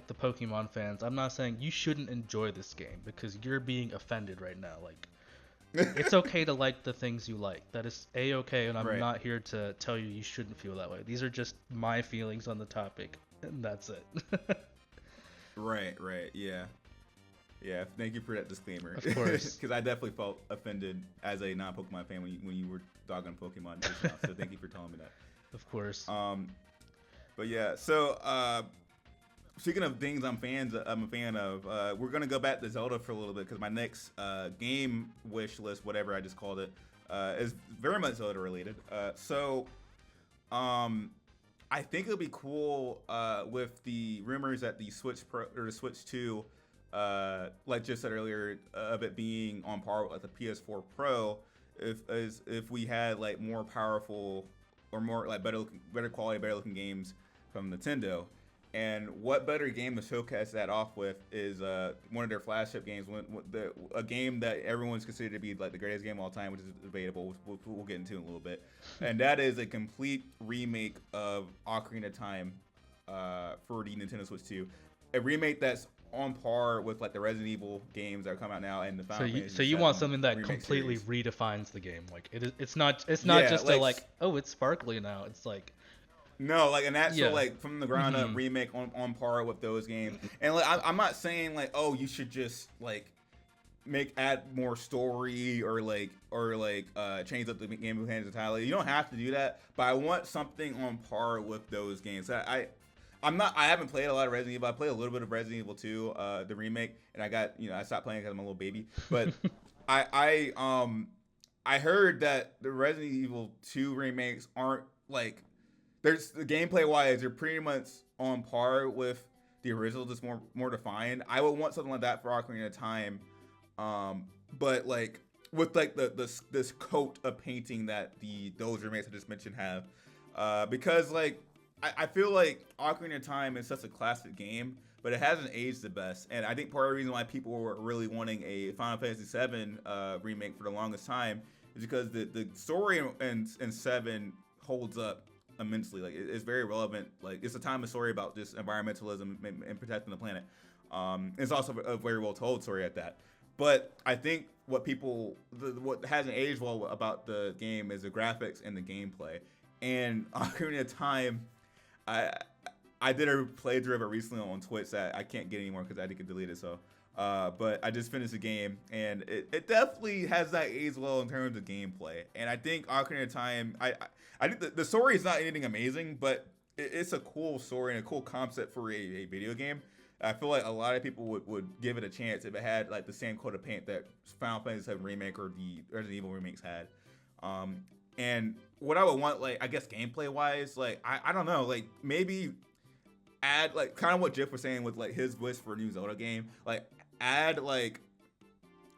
the Pokemon fans. I'm not saying you shouldn't enjoy this game because you're being offended right now. Like, it's okay to like the things you like. That is a-okay, and I'm not here to tell you shouldn't feel that way. These are just my feelings on the topic, and that's it. Right, yeah. Yeah, thank you for that disclaimer. Of course. Because I definitely felt offended as a non-Pokemon fan when you were dogging Pokemon just now, so thank you for telling me that. Of course. But yeah, so speaking of things I'm a fan of, we're gonna go back to Zelda for a little bit because my next game wish list, whatever I just called it, is very much Zelda related. I think it'll be cool with the rumors that the Switch Pro or the Switch 2, like just said earlier, of it being on par with like the PS4 Pro, if we had like more powerful or more like better quality, better looking games from Nintendo. And what better game to showcase that off with is one of their flagship games, a game that everyone's considered to be like the greatest game of all time, which is debatable. We'll get into in a little bit. And that is a complete remake of Ocarina of Time for the Nintendo Switch 2. A remake that's on par with like the Resident Evil games that are coming out now and the Final Fantasy. So you want something that completely redefines the game. Like it's not just it's sparkly now. It's like. No, like an actual like from the ground up remake on par with those games. And like I'm not saying like, oh, you should just like add more story or change up the game mechanics entirely. You don't have to do that, but I want something on par with those games. I haven't played a lot of Resident Evil. I played a little bit of Resident Evil 2, the remake, and I stopped playing because I'm a little baby. But I heard that the Resident Evil 2 remakes aren't like. There's the gameplay wise, they're pretty much on par with the original, just more defined. I would want something like that for Ocarina of Time, but like with like this coat of painting that those remakes I just mentioned have, because like I feel like Ocarina of Time is such a classic game, but it hasn't aged the best, and I think part of the reason why people were really wanting a Final Fantasy VII remake for the longest time is because the story in 7 holds up immensely. Like it's very relevant. Like it's a timeless story about just environmentalism and protecting the planet. It's also a very well told story at that. But I think what hasn't aged well about the game is the graphics and the gameplay. And Ocarina of Time, I did a playthrough of it recently on Twitch that I can't get anymore because I had to get deleted. So, but I just finished the game, and it definitely has that age well in terms of gameplay. And I think Ocarina of Time, I think the story is not anything amazing, but it's a cool story and a cool concept for a video game. I feel like a lot of people would give it a chance if it had like the same coat of paint that Final Fantasy VII Remake or the Resident Evil remakes had. And what I would want, like I guess gameplay wise, like I don't know, like maybe add like kind of what Jith was saying with like his wish for a new Zelda game, like add like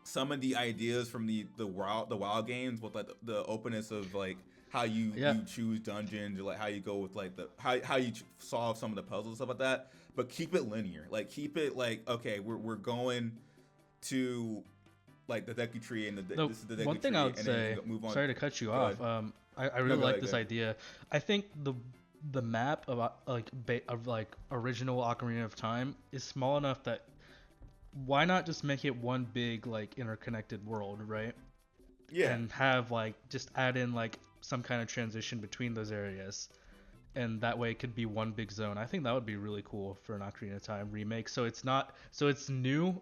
some of the ideas from the wild games with like the openness of like how you choose dungeons or like how you go with like how you solve some of the puzzles and stuff like that, but keep it linear. Like keep it like, okay, we're going to like the Deku Tree and this is the Deku one thing tree, I would say, move on. sorry to cut you off. I really like this idea. I think the map of original Ocarina of Time is small enough that why not just make it one big like interconnected world, right? Yeah. And have like just add in like some kind of transition between those areas, and that way it could be one big zone. I think that would be really cool for an Ocarina of Time remake. So it's not, so it's new,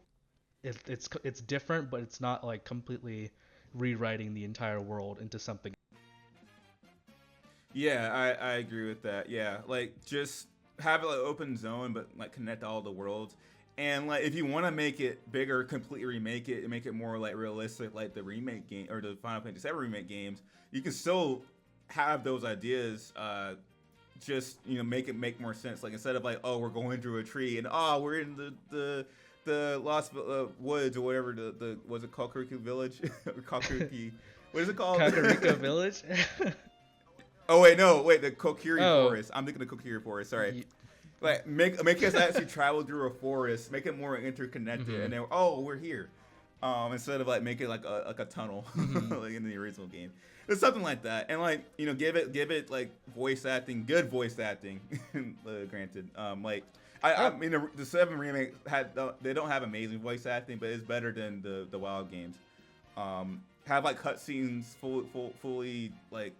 it's different, but it's not like completely rewriting the entire world into something. Yeah, I agree with that. Yeah, like just have it like open zone, but like connect all the worlds. And like if you want to make it bigger, completely remake it and make it more like realistic, like the remake game or the Final Fantasy VII remake games, you can still have those ideas. Just make it make more sense. Like instead of like, oh, we're going through a tree and oh, we're in the Lost Woods or whatever. The was it Kakariko Village or Kakariki? What is it called? Kakariko Village. Oh wait, no, wait, the Kokiri Oh. Forest. I'm thinking the Kokiri Forest. Sorry. Like make us actually travel through a forest, make it more interconnected, and then we're here. Instead of like making like a tunnel like in the original game. It's something like that, and like give it like voice acting, good voice acting. Granted, like I mean the 7 remake they don't have amazing voice acting, but it's better than the WoW games. Have like cutscenes fully like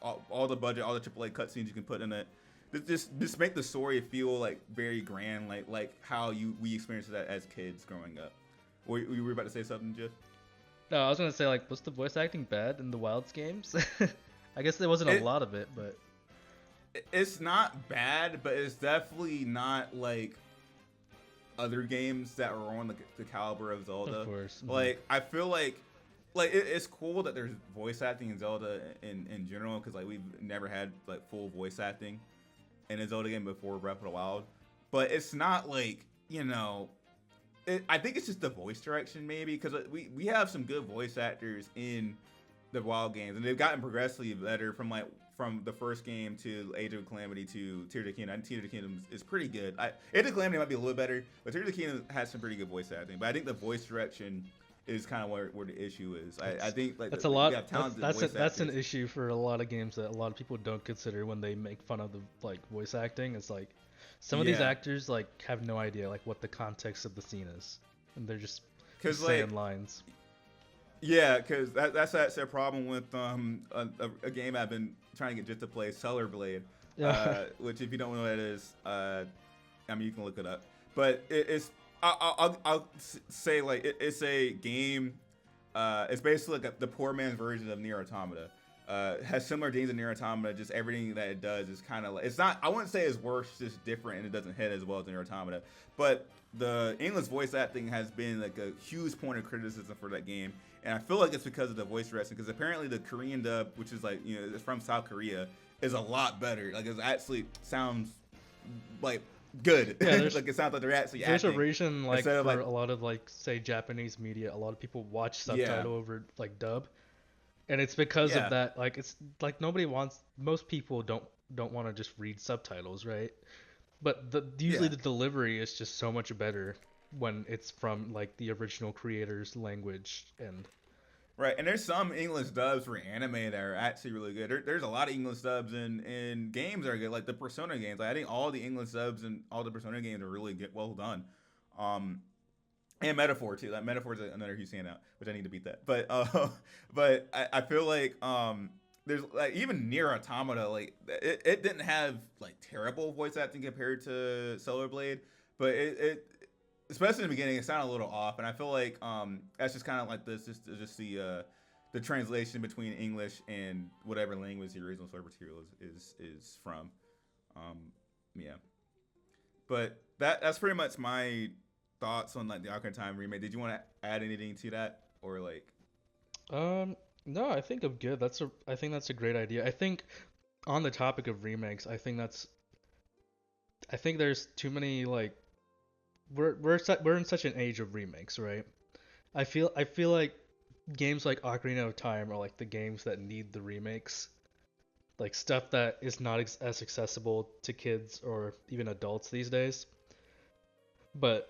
all the budget, all the AAA cutscenes you can put in it. Just make the story feel like very grand, like how we experienced that as kids growing up. You were about to say something, Jeff? No, I was gonna say like, was the voice acting bad in the Wilds games? I guess there wasn't a lot of it, but it's not bad, but it's definitely not like other games that are on the caliber of Zelda. of course. Like I feel like it's cool that there's voice acting in Zelda in general, because like we've never had like full voice acting in a Zelda game before Breath of the Wild, but it's not like I think it's just the voice direction maybe, because we have some good voice actors in the Wild games, and they've gotten progressively better from the first game to Age of Calamity to Tears of the Kingdom. I think Tears of the Kingdom is pretty good. Age of Calamity might be a little better, but Tears of the Kingdom has some pretty good voice acting. But I think the voice direction is kind of where the issue is. I think like that's a lot. That's an issue for a lot of games that a lot of people don't consider when they make fun of the like voice acting. It's like some of these actors like have no idea like what the context of the scene is, and they're just saying lines. Yeah, because that's a problem with a game I've been trying to get Jith to play, Stellar Blade, which if you don't know what it is, I mean you can look it up. But it's I'll say like it's a game. It's basically like the poor man's version of Nier Automata. Has similar themes in Nier Automata. Just everything that it does is kind of like, it's not. I wouldn't say it's worse, just different, and it doesn't hit as well as Nier Automata. But the English voice acting has been like a huge point of criticism for that game, and I feel like it's because of the voice direction. Because apparently the Korean dub, which is like it's from South Korea, is a lot better. Like it actually sounds like good. Yeah, like it sounds like they're actually there's acting. a reason like Instead for of, like, a lot of like say Japanese media, a lot of people watch subtitle over like dub, and it's because of that. Like it's like most people don't want to just read subtitles, right? But usually the delivery is just so much better when it's from like the original creator's language. And right, and there's some English dubs for anime that are actually really good. There's a lot of English dubs in games that are good, like the Persona games. Like I think all the English dubs and all the Persona games are really good, well done. And Metaphor too. Like Metaphor is another huge standout, which I need to beat that. But I feel like there's like even Nier Automata, like it didn't have like terrible voice acting compared to Stellar Blade, but it especially in the beginning it sounded a little off, and I feel like that's just kind of like this just the translation between English and whatever language the original source material is from. Yeah, but that's pretty much my thoughts on like the Ocarina of Time remake. Did you want to add anything to that, or like? No, I think I'm good. I think that's a great idea. I think on the topic of remakes, I think there's too many like we're in such an age of remakes, right? I feel like games like Ocarina of Time are like the games that need the remakes. Like stuff that is not as accessible to kids or even adults these days. But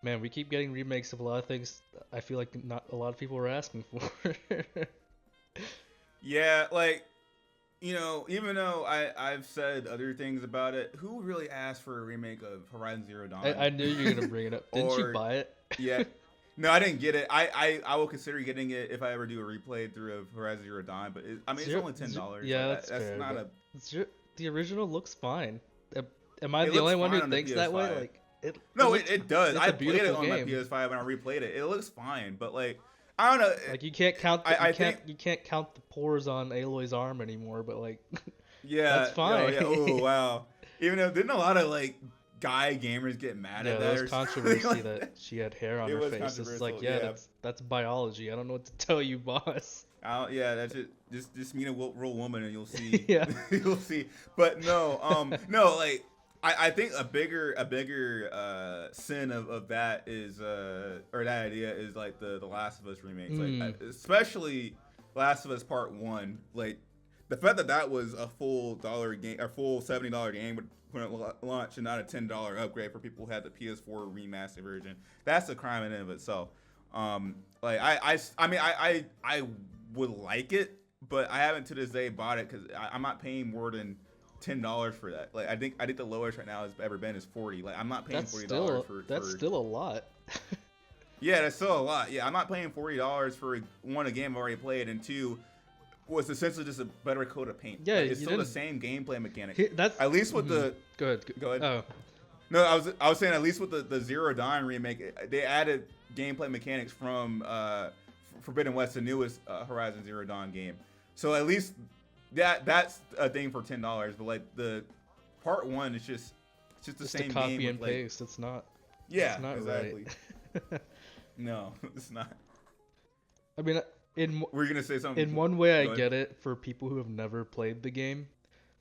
man, we keep getting remakes of a lot of things I feel like not a lot of people are asking for. Yeah, like You know, even though I've said other things about it, who really asked for a remake of Horizon Zero Dawn? I knew you were gonna bring it up. Didn't you Or buy it? yeah, no, I didn't get it. I will consider getting it if I ever do a replay through of Horizon Zero Dawn. But it's only $10. Yeah, like, that's that's fair. not a. The original looks fine. Am I It the looks only one fine who on the thinks that way? PS5. Like No, looks- it does. it's I a played it beautiful on my game. PS5 and I replayed it. It looks fine, but like I don't know. Like you can't count. I You can't count the pores on Aloy's arm anymore. But like, Yeah, that's fine. Yeah. Oh wow. Even though didn't a lot of like guy gamers get mad yeah, at there that? was or something controversy like that she had hair on It her was face. It's like, controversial, yeah, yeah. that's biology. I don't know what to tell you, boss. Yeah, that's it. Just meet a real woman and you'll see. Yeah. You'll see. But no, no, like I think a bigger sin of that is or that idea is like the Last of Us remakes, like especially Last of Us Part 1. Like the fact that was a full game, a full $70 game when it launched, and not a $10 upgrade for people who had the PS4 remastered version. That's a crime in and of itself. Like I mean I would like it, but I haven't to this day bought it because I'm not paying more than $10 for that. Like I think the lowest right now has ever been is 40. Like I'm not paying $40 for. That's still a lot. Yeah, that's still a lot. Yeah, I'm not paying $40 for one, a game I've already played, and two, was essentially just a better coat of paint. Yeah, like, it's still the same gameplay mechanics. That's at least with the. Go ahead. Oh. No, I was saying at least with the Zero Dawn remake, they added gameplay mechanics from Forbidden West, the newest Horizon Zero Dawn game. So at least that's a thing for $10. But like the Part 1 is just the same a copy game and with, paste. It's not. Yeah, it's not exactly. Right. No, it's not. I mean, we're gonna say something. In one way, I get it for people who have never played the game,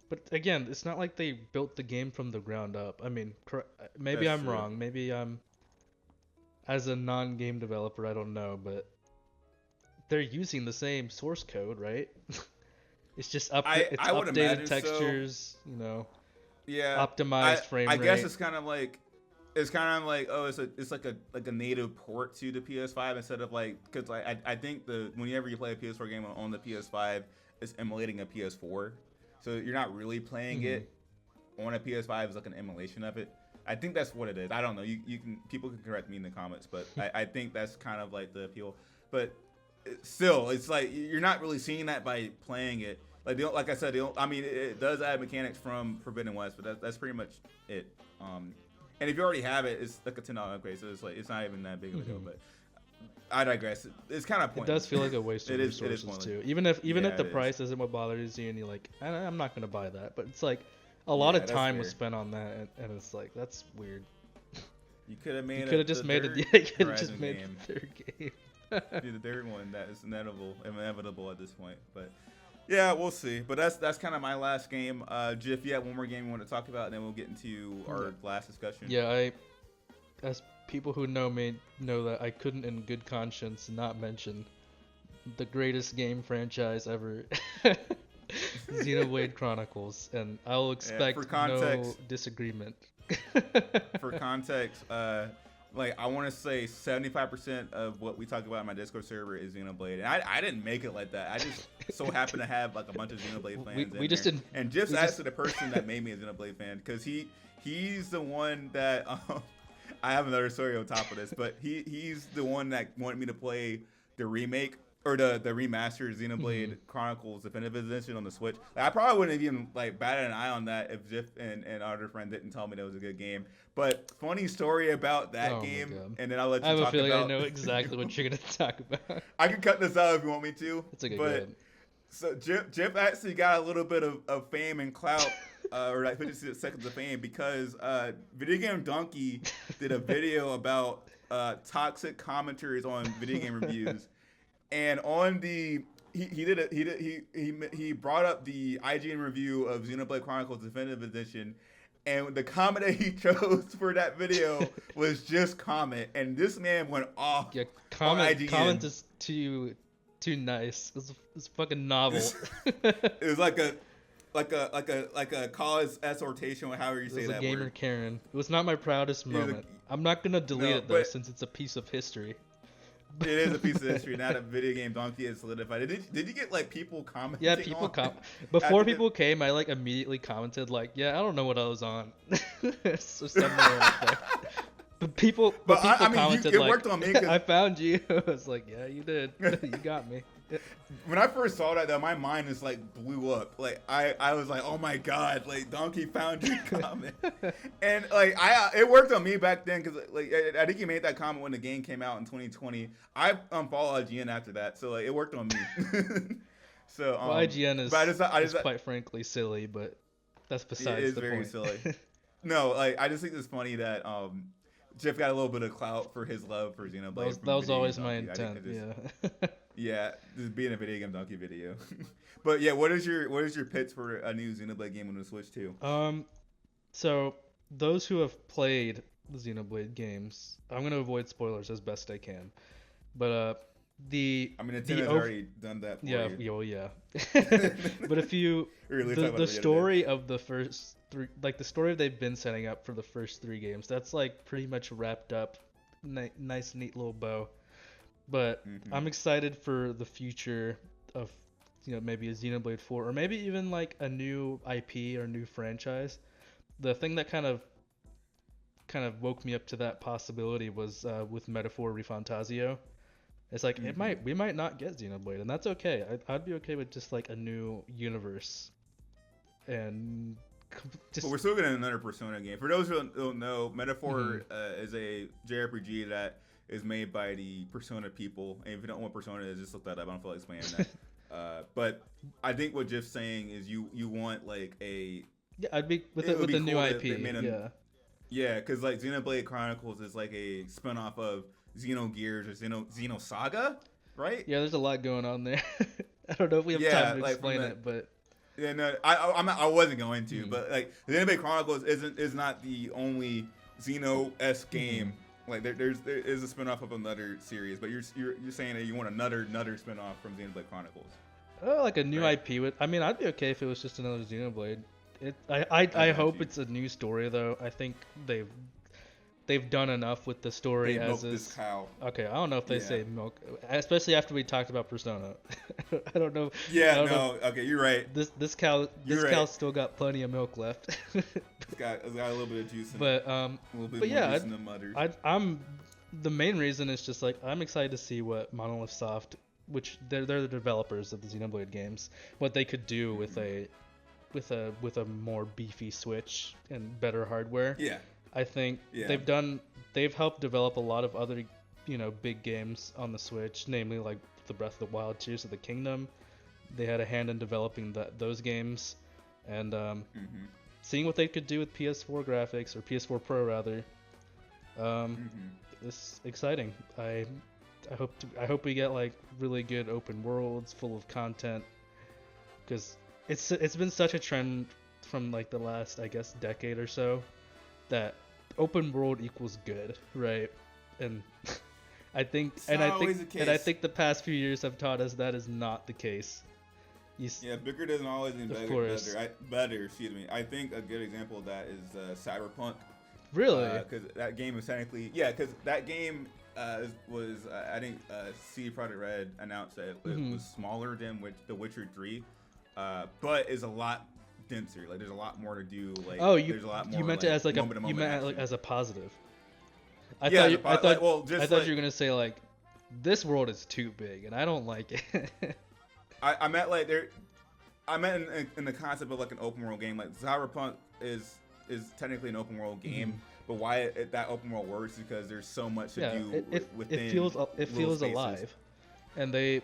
but again, it's not like they built the game from the ground up. I mean, maybe That's I'm true. wrong. Maybe I'm, as a non-game developer, I don't know, but they're using the same source code, right? It's just I would updated imagine textures, you know. Yeah, optimized frame rate. I guess it's kind of like oh, it's like a native port to the PS5 instead of like, because I think whenever you play a PS4 game on the PS5, it's emulating a PS4, so you're not really playing it on a PS5. It's like an emulation of it. I think that's what it is. I don't know. People can correct me in the comments, but I think that's kind of like the appeal. But still, it's like you're not really seeing that by playing it. Like I said, it does add mechanics from Forbidden West, but that's pretty much it. And if you already have it, it's like a $10 upgrade, so it's not even that big of a deal. But I digress. It's kind of pointless. It does feel like a waste of resources too. Even if the price isn't what bothers you, and you're like, I'm not gonna buy that. But it's like a lot of time was spent on that, and it's like that's weird. You could have made. You could have just made the third game. Do the third one. That is inevitable at this point, but. Yeah, we'll see. But that's kind of my last game. Jith, you have one more game you want to talk about, and then we'll get into our last discussion. Yeah, as people who know me know that I couldn't in good conscience not mention the greatest game franchise ever, Xenoblade Chronicles, and I'll expect no disagreement. For context, like I want to say 75% of what we talk about in my Discord server is Xenoblade, and I didn't make it like that. I just so happen to have like a bunch of Xenoblade fans. We just didn't. And just asked the person that made me a Xenoblade fan, because he's the one that I have another story on top of this, but he's the one that wanted me to play the remake or the remastered Xenoblade Chronicles Definitive Edition on the Switch. Like, I probably wouldn't have even like batted an eye on that if Jith and our other friend didn't tell me that was a good game. But funny story about that game, and then I'll let you talk about. I have a feeling I know exactly what you're gonna talk about. I can cut this out if you want me to. It's a good game. So Jith actually got a little bit of fame and clout, or like 50 seconds of fame, because Video Game Donkey did a video about toxic commentaries on video game reviews, and on the he brought up the IGN review of Xenoblade Chronicles Definitive Edition, and the comment that he chose for that video was just comment, and this man went off. Yeah, on IGN. Comment is too nice. It's fucking novel. It was like a college exhortation, or however you say that word. It was a gamer Karen. It was not my proudest moment. I'm not gonna delete it though, since it's a piece of history. It is a piece of history. Not a video game donkey is solidified. Did you get like people commenting? Yeah, people before people came, I like immediately commented like, yeah, I don't know what I was on. So something like that. But people commented it like, worked on me. I found you. I was like, yeah, you did. You got me. When I first saw that, though, my mind just like blew up. Like I was like, oh my god, like Donkey found your comment, and like it worked on me back then because like I think you made that comment when the game came out in 2020. I unfollowed IGN after that, so like it worked on me. So well, IGN is, I just quite frankly silly, but that's besides it is the very point. silly. No, like I just think it's funny that Jeff got a little bit of clout for his love for Xenoblade. That was always my intent. Yeah. Yeah, just being a video game donkey video. But yeah, what is your pitch for a new Xenoblade game on the Switch 2? So those who have played the Xenoblade games, I'm gonna avoid spoilers as best I can. But Nintendo's already done that for you. Yeah. But if you the story of the first three, like the story they've been setting up for the first 3 games, that's like pretty much wrapped up. Nice, neat little bow. But I'm excited for the future of, maybe a Xenoblade 4 or maybe even like a new IP or new franchise. The thing that kind of woke me up to that possibility was with Metaphor ReFantazio. It's like we might not get Xenoblade, and that's okay. I'd be okay with just like a new universe. And but we're still getting another Persona game. For those who don't know, Metaphor is a JRPG that is made by the Persona people. And if you don't know what Persona is, just look that up. I don't feel like explaining that. But I think what Jeff's saying is you want like a... Yeah, I'd be with a cool new IP. Yeah, because like Xenoblade Chronicles is like a spinoff of Xenogears or Xenosaga, right? Yeah, there's a lot going on there. I don't know if we have time to explain it, but... Yeah, no, I wasn't going to, but like Xenoblade Chronicles is not the only Xeno-esque game. Like there is a spinoff of another series, but you're saying that you want another spinoff from Xenoblade Chronicles. Oh, like a new IP with. I mean, I'd be okay if it was just another Xenoblade. I hope it's a new story though. I think they've done enough with the story as is. This cow. Okay, I don't know if they say milk, especially after we talked about Persona. I don't know. Yeah, okay, you're right. This cow's still got plenty of milk left. It's got a little bit of juice in it. A little bit more juice in the mudder. I'm the main reason is just like I'm excited to see what Monolith Soft, which they're the developers of the Xenoblade games, what they could do with a more beefy Switch and better hardware. Yeah. I think they've helped develop a lot of other, big games on the Switch, namely like the Breath of the Wild, Tears of the Kingdom. They had a hand in developing those games, and seeing what they could do with PS4 graphics or PS4 Pro rather, it's exciting. I hope we get like really good open worlds full of content, because it's been such a trend from like the last, I guess, decade or so, that open world equals good, right? And I think the past few years have taught us that is not the case. Bigger doesn't always mean better. Excuse me. I think a good example of that is Cyberpunk. Really? Because that game is technically because that game was I think CD Projekt Red announced that it was smaller than The Witcher 3, but is a lot denser. Like there's a lot more to do. Like there's a lot more. You meant it as like as a positive. I thought you were gonna say like this world is too big and I don't like it. I meant like I meant in the concept of like an open world game. Like Cyberpunk is technically an open world game, but why that open world works is because there's so much to do within. It feels alive, and they've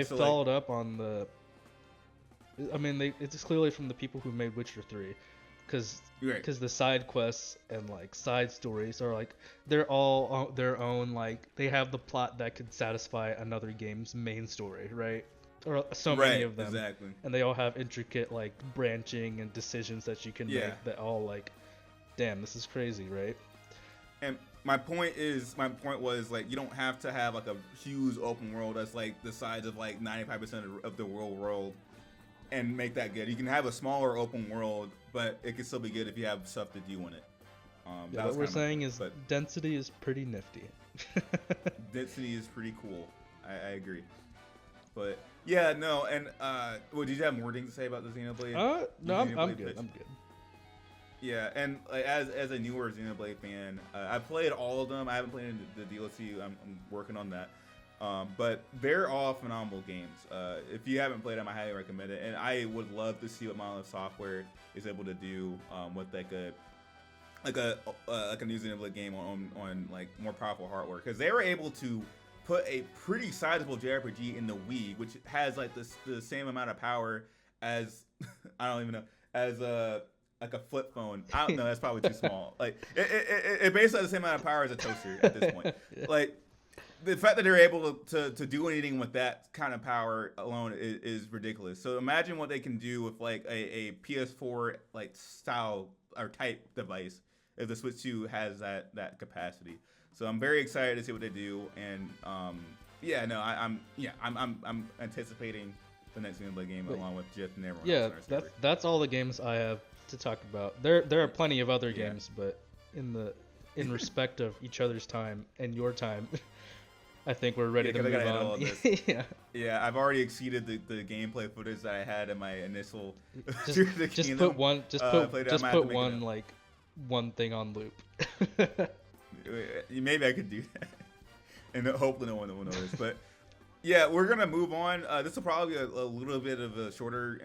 followed up on the. I mean, it's clearly from the people who made Witcher 3, because the side quests and like side stories are like they're all their own, like they have the plot that could satisfy another game's main story, right? Or so many of them, exactly. And they all have intricate like branching and decisions that you can make that all like, damn, this is crazy, right? And my point was like you don't have to have like a huge open world that's like the size of like 95% of the world and make that good. You can have a smaller open world, but it can still be good if you have stuff to do in it. Yeah, what we're saying is density is pretty nifty. Density is pretty cool. I agree. But yeah, no, and well, did you have more things to say about the Xenoblade? No, I'm good. I'm good. Yeah, and like, as a newer Xenoblade fan, I played all of them. I haven't played the DLC. I'm working on that. But they're all phenomenal games. If you haven't played them, I highly recommend it. And I would love to see what Monolith Software is able to do with like a new Xenoblade game on like more powerful hardware, because they were able to put a pretty sizable JRPG in the Wii, which has like the same amount of power as I don't even know, as like a flip phone. I don't know, that's probably too small. Like it basically has the same amount of power as a toaster at this point. Yeah. Like the fact that they're able to do anything with that kind of power alone is ridiculous. So imagine what they can do with like a PS4 like style or type device if the Switch 2 has that capacity. So I'm very excited to see what they do, and yeah, no, I'm anticipating the next Xenoblade game along with Jith and everyone else. Yeah, that's all the games I have to talk about. There are plenty of other games, but in respect of each other's time and your time, I think we're ready to move on. Yeah, I've already exceeded the gameplay footage that I had in my initial. Just put one thing on loop. Maybe I could do that, and hopefully no one will notice. But yeah, we're gonna move on. This will probably be a little bit of a shorter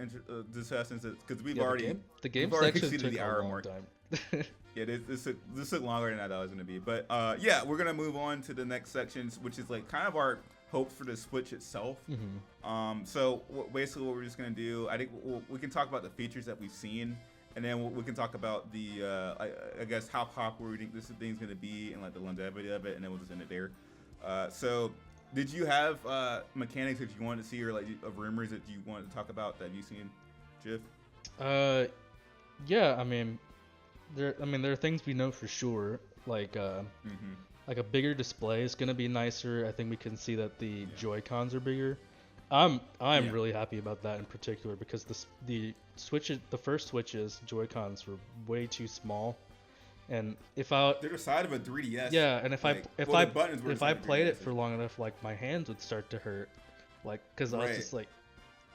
discussion because we've already exceeded the hour mark. Yeah, this took longer than I thought it was gonna be. But yeah, we're gonna move on to the next sections, which is like kind of our hopes for the Switch itself. Mm-hmm. So basically, what we're just gonna do, I think we can talk about the features that we've seen. And then we can talk about the, I guess, how popular we think this thing's going to be and like the longevity of it, and then we'll just end it there. So, did you have mechanics that you wanted to see, or like rumors that you wanted to talk about that you've seen, Jith? Yeah. I mean, there are things we know for sure, like like a bigger display is going to be nicer. I think we can see that the Joy-Cons are bigger. I'm really happy about that in particular, because the first Switch's Joy-Cons were way too small, and they're the size of a 3DS. Yeah, and if I played it for long enough, like my hands would start to hurt, like because I was just like,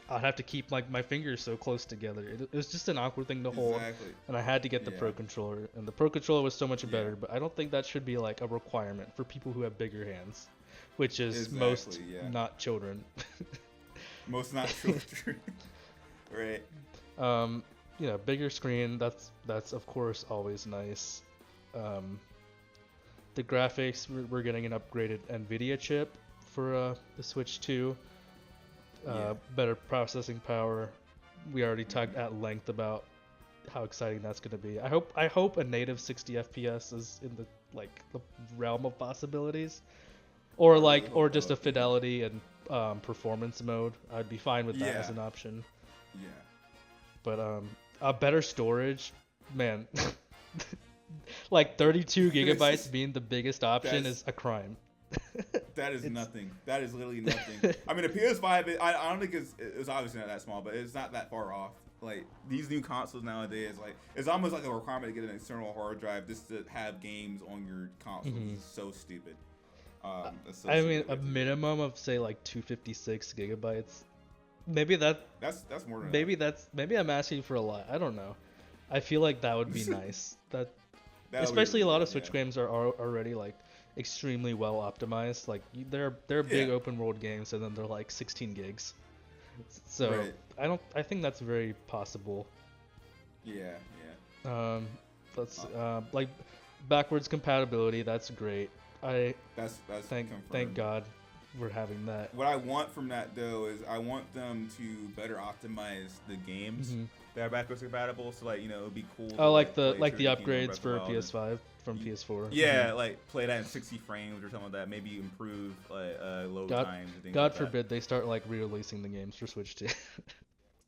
I'd have to keep like my fingers so close together. It was just an awkward thing to hold, and I had to get the Pro Controller, and the Pro Controller was so much better. But I don't think that should be like a requirement for people who have bigger hands, which is most not children. Most not children. Right. Bigger screen, that's of course always nice. The graphics, we're getting an upgraded NVIDIA chip for the Switch 2. Better processing power. We already talked at length about how exciting that's going to be. I hope a native 60 FPS is in the realm of possibilities, or just a fidelity and performance mode. I'd be fine with that as an option. Yeah. But a better storage, man. Like 32 gigabytes being the biggest option is a crime. That is nothing. That is literally nothing. I mean, the PS5, I don't think it's obviously not that small, but it's not that far off. Like, these new consoles nowadays, like, it's almost like a requirement to get an external hard drive just to have games on your console. Mm-hmm. It's so stupid. I mean, a minimum of say like 256 gigabytes. Maybe that's more than maybe I'm asking for a lot. I don't know. I feel like that would be nice. Especially a lot of Switch games are already like extremely well optimized. Like they're big open world games, and then they're like 16 gigs. So I think that's very possible. Yeah. Like backwards compatibility. That's great. That's thank God we're having that. What I want from that though is I want them to better optimize the games that are backwards compatible. So like, it would be cool. Oh, like the upgrades for PS5 from PS4. Yeah, like play that in 60 frames or something like that. Maybe improve load times. And things God forbid they start like re-releasing the games for Switch 2.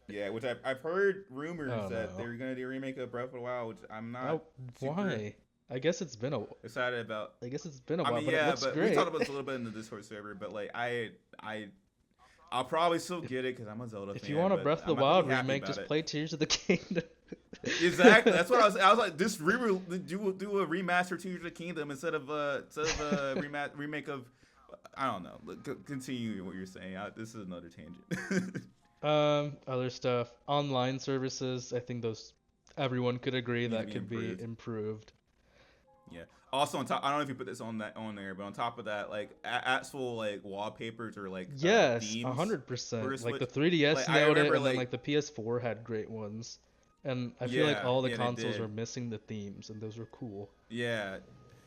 Yeah, which I've heard rumors that they're gonna do a remake of Breath of the Wild, which I'm not. Why? I guess it's been excited about. I guess it's been a while. I mean, but it looks great. We talked about this a little bit in the Discord server, but like I'll probably still get it because I'm a Zelda fan. If you want a Breath of the Wild remake, just play Tears of the Kingdom. Exactly. That's what I was like. Just do a remaster Tears of the Kingdom instead of a remake of. I don't know. Continue what you're saying. This is another tangent. Other stuff, online services. I think those everyone could agree Need to that be could be improved. improved. Yeah. Also on top, I don't know if you put this on there, but on top of that, like actual like wallpapers or like Yes, themes for a 100%. Like Switch. the 3DS Like I nailed it, remember and then like like the PS4 had great ones. And I feel like yeah all the yeah they consoles were did missing the themes, and those were cool. yeah,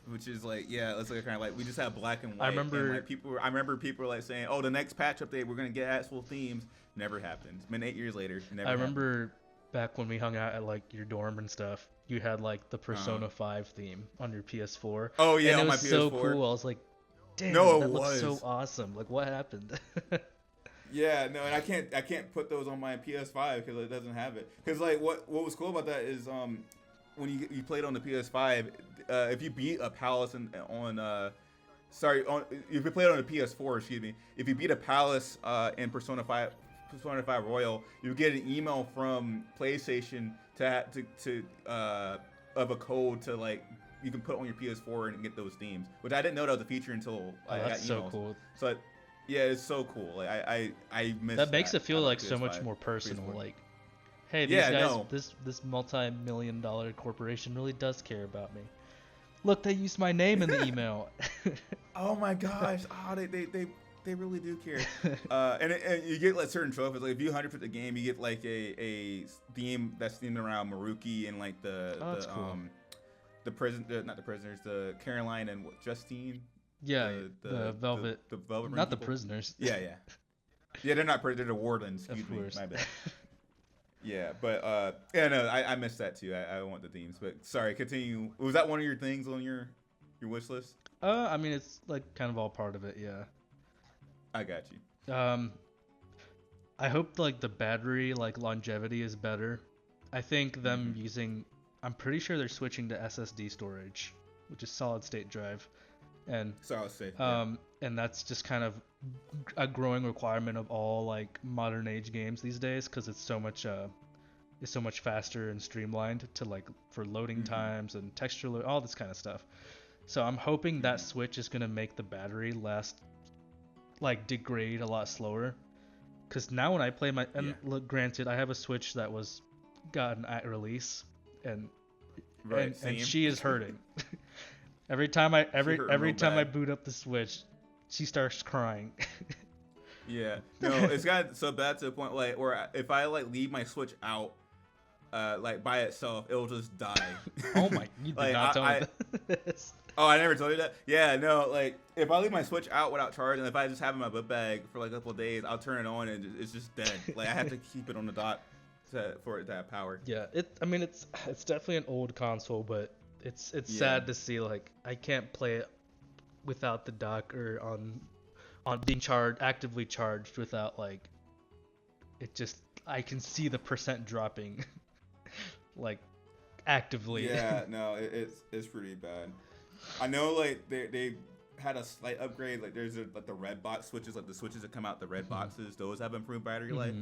which is like yeah it's like kind of like we just have black and I white and remember like I remember people were like saying oh the next patch update we're gonna get actual themes. Never happened. It's been 8 years later. Never I happened. remember back when we hung out at like your dorm and stuff, you had like the Uh, Persona 5 theme on your PS4, oh and yeah it on was my so PS4. cool. I was like, damn, No, it that looks so was. awesome. Like, what happened? Yeah, no, and I can't put those on my PS5 because it doesn't have it. Because like what was cool about that is when you played on the PS5, if you beat a palace if you played on the PS4, excuse me, if you beat a palace in Persona 5 Royal, you get an email from PlayStation of a code to like you can put on your PS4 and get those themes, which I didn't know that was a feature until Oh, I got that's so emails. cool. So yeah, it's so cool. Like I miss That makes it feel out of like so much PS5, more personal. PS4. Like, hey, these Yeah, guys, no. this multi-million-dollar corporation really does care about me. Look, they used my name in the email. Oh my gosh. Oh, they really do care. And you get like certain trophies. Like if you 100% the game, you get like a theme that's themed around Maruki and like Oh, that's cool. not the prisoners, the Caroline and Justine. Yeah, the Velvet, the Velvet Ring not the people. prisoners. Yeah, yeah. Yeah, they're not prisoners, they're the wardens. Of Excuse me, course. my bad. Yeah, but yeah, no, I missed that too. I want the themes, but sorry, continue. Was that one of your things on your wish list? I mean, it's like kind of all part of it, yeah. I got you. I hope like the battery like longevity is better. I think them using, I'm pretty sure they're switching to SSD storage, which is solid state drive, and Solid state. Yeah. and that's just kind of a growing requirement of all like modern age games these days because it's so much faster and streamlined to like for loading times and texture all this kind of stuff. So I'm hoping that switch is gonna make the battery last like degrade a lot slower. Cause now when I play look, granted, I have a Switch that was gotten at release, and Right. and she is hurting. every time I boot up the Switch, she starts crying. Yeah. No, it's gotten so bad to the point like where if I like leave my Switch out, like by itself, it'll just die. Oh my! You did Like, not tell me this. Oh, I never told you that. Yeah, no, like if I leave my Switch out without charging, if I just have it in my book bag for like a couple of days, I'll turn it on and it's just dead. Like I have to keep it on the dock for it to have power. Yeah, I mean, it's definitely an old console, but it's Yeah. sad to see like I can't play it without the dock or on being actively charged without like it just I can see the percent dropping like actively. Yeah, no, it's pretty bad. I know like they had a slight upgrade. Like there's like the red box switches, like the switches that come out the red boxes. Those have improved battery life.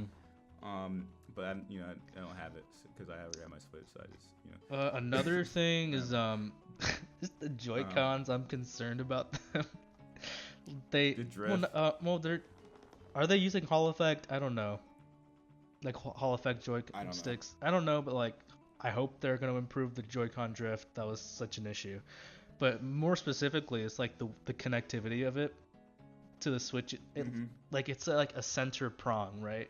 But I don't have it because I have my Switch. So I just Another thing is just the Joy-Cons. I'm concerned about them. They drift. are they using Hall Effect? I don't know. Like Hall Effect joysticks. I don't know, but like I hope they're going to improve the Joy-Con drift. That was such an issue. But more specifically, it's like the connectivity of it to the Switch. Like it's like a center prong, right?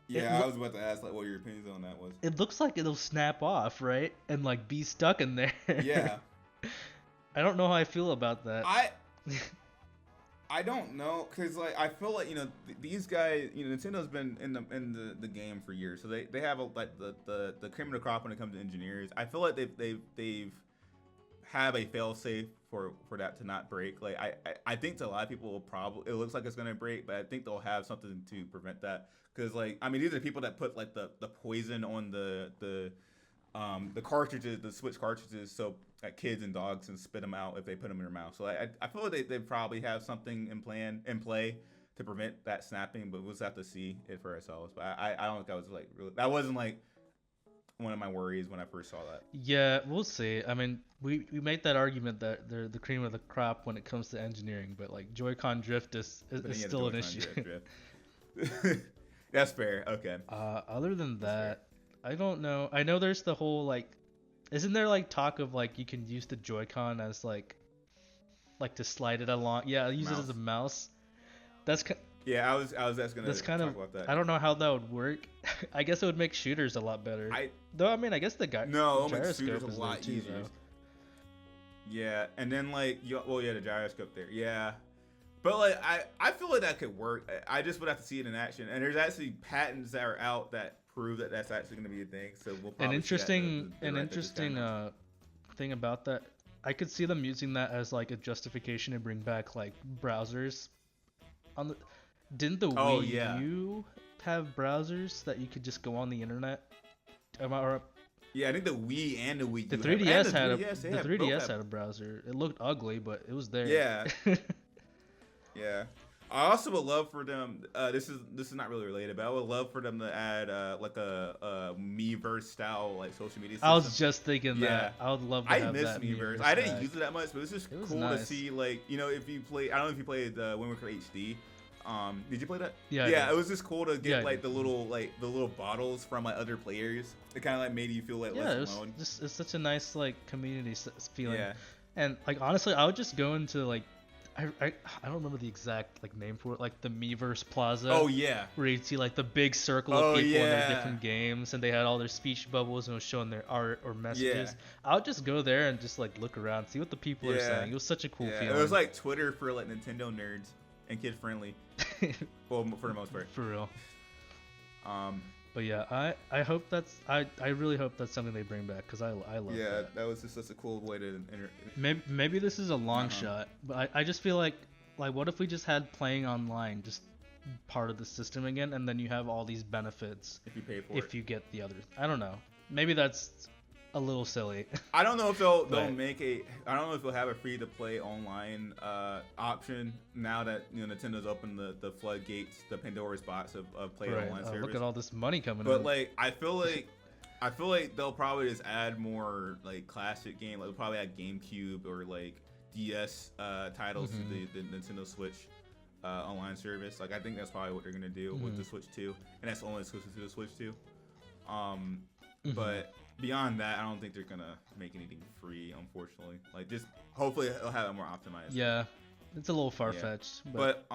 I was about to ask like what your opinions on that was. It looks like it'll snap off, right? And like be stuck in there. Yeah. I don't know how I feel about that. I don't know, cause like I feel like these guys, Nintendo's been in the game for years, so they have like the cream of the crop when it comes to engineers. I feel like they've have a fail safe for that to not break. Like I think to a lot of people it looks like it's gonna break, but I think they'll have something to prevent that. Cause like I mean these are people that put like the poison on the cartridges, the Switch cartridges, so kids and dogs and spit them out if they put them in their mouth. So I feel like they probably have something in play to prevent that snapping, but we'll just have to see it for ourselves. But I don't think that was like really, that wasn't like one of my worries when I first saw that. Yeah, we'll see. I mean, we made that argument that they're the cream of the crop when it comes to engineering, but like Joy-Con drift is still an issue. Drift. That's fair. Okay. Other than that, I don't know. I know there's the whole like, isn't there like talk of like you can use the Joy-Con as like to slide it along? Yeah, use it as a mouse. That's Yeah, I was just gonna that's kind talk of about that. I don't know how that would work. I guess it would make shooters a lot better. Though I mean I guess the guy No, it makes gyroscope shooters a is lot there too, easier. though. Yeah, and then like the gyroscope there. Yeah. But like I feel like that could work. I just would have to see it in action. And there's actually patents that are out that prove that that's actually going to be a thing. So we'll probably An interesting thing about that, I could see them using that as like a justification to bring back like browsers. Didn't the Wii U have browsers that you could just go on the internet? Yeah, I think the Wii and the Wii U. The 3DS had a browser. It looked ugly, but it was there. Yeah. Yeah. I also would love for them. This is not really related, but I would love for them to add like a Miiverse style like social media system. I was just thinking that. I would love to have that. I miss Miiverse. I didn't use it that much, but it's just cool to see like if you play. I don't know if you played Wind Waker HD. Did you play that? Yeah. It was just cool to get the little bottles from like other players. It kind of like made you feel like less alone. It's such a nice like community feeling. Yeah. And like honestly, I would just go into like I don't remember the exact like name for it, like the Miiverse Plaza. Oh yeah. Where you'd see like the big circle of people in their different games, and they had all their speech bubbles and it was showing their art or messages. I would just go there and just like look around, see what the people are saying. It was such a cool feeling. It was like Twitter for like Nintendo nerds and kid friendly. Well, for the most part. For real. But yeah, I hope I really hope that's something they bring back because I love that. Yeah, that was just such a cool way to maybe this is a long shot, but I just feel like what if we just had playing online just part of the system again, and then you have all these benefits if you pay for if you get the other. I don't know. Maybe that's a little silly. I don't know if they'll make I don't know if they'll have a free to play online option now that Nintendo's opened the floodgates, the Pandora's box of play online service. Look at all this money coming in. But like I feel like they'll probably just add more like classic game. Like they'll probably add GameCube or like DS titles to the Nintendo Switch online service. Like I think that's probably what they're gonna do with the Switch 2, and that's only exclusive to the Switch 2. But beyond that, I don't think they're gonna make anything free, unfortunately. Like, just hopefully they'll have it more optimized. Yeah, it's a little far fetched. But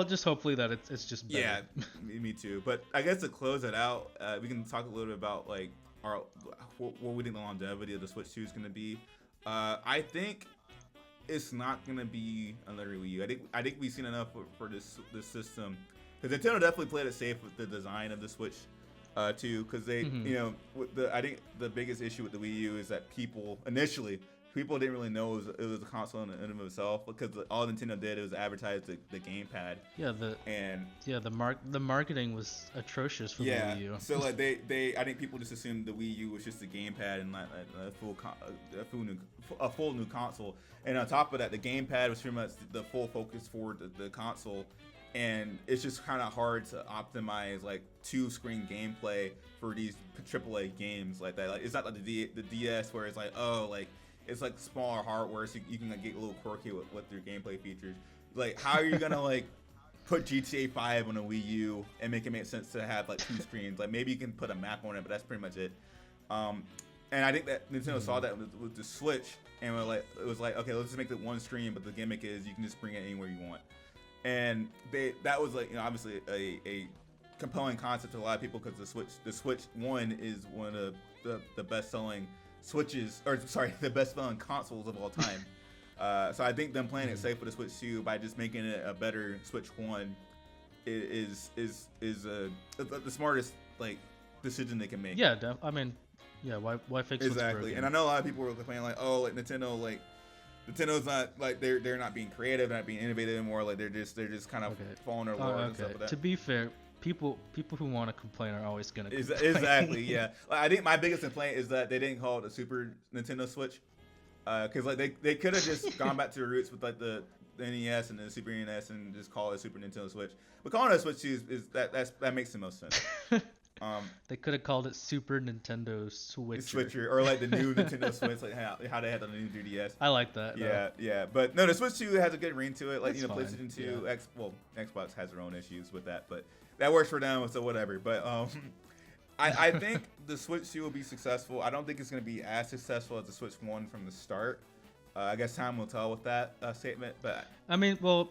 just hopefully that it's just better. Yeah, me too. But I guess to close it out, we can talk a little bit about like what we think the longevity of the Switch 2 is gonna be. I think it's not gonna be another Wii U. I think we've seen enough for this system, because Nintendo definitely played it safe with the design of the Switch. Too, because they, I think the biggest issue with the Wii U is that people didn't really know it was a console in and of itself, because all Nintendo did was advertise the gamepad. The marketing was atrocious for the Wii U. So like I think people just assumed the Wii U was just a gamepad and not a full new console. And on top of that, the gamepad was pretty much the full focus for the console. And it's just kind of hard to optimize like 2-screen gameplay for these AAA games like that. Like, it's not like the DS where it's like, it's like smaller hardware, so you can like get a little quirky with your gameplay features. Like, how are you gonna like put GTA 5 on a Wii U and make it make sense to have like 2 screens? Like, maybe you can put a map on it, but that's pretty much it. And I think that Nintendo saw that with the Switch, and it was like, okay, let's just make it 1 screen, but the gimmick is you can just bring it anywhere you want. And that was like, obviously a compelling concept to a lot of people, because the Switch 1 is one of the best-selling the best-selling consoles of all time. So I think them playing it safe with the Switch 2 by just making it a better Switch 1 is the smartest like decision they can make. Yeah, I mean, why fix what's broken? And I know a lot of people were complaining like, oh, like Nintendo's not like they're not being creative, not being innovative anymore. Like they're just kind of following their laws and stuff like that. To be fair, people who want to complain are always gonna complain. Exactly. Yeah. Like, I think my biggest complaint is that they didn't call it a Super Nintendo Switch, because like they could have just gone back to the roots with like the NES and the Super NES and just call it a Super Nintendo Switch. But calling it a Switch is that makes the most sense. They could have called it Super Nintendo Switcher. Switcher, or like the new Nintendo Switch, like how they had on the new 3DS. I like that. Yeah. But no, the Switch 2 has a good ring to it. Like, It's fine. PlayStation 2, Xbox has their own issues with that, but that works for them, so whatever. But I think the Switch 2 will be successful. I don't think it's going to be as successful as the Switch 1 from the start. I guess time will tell with that statement. But I mean, well,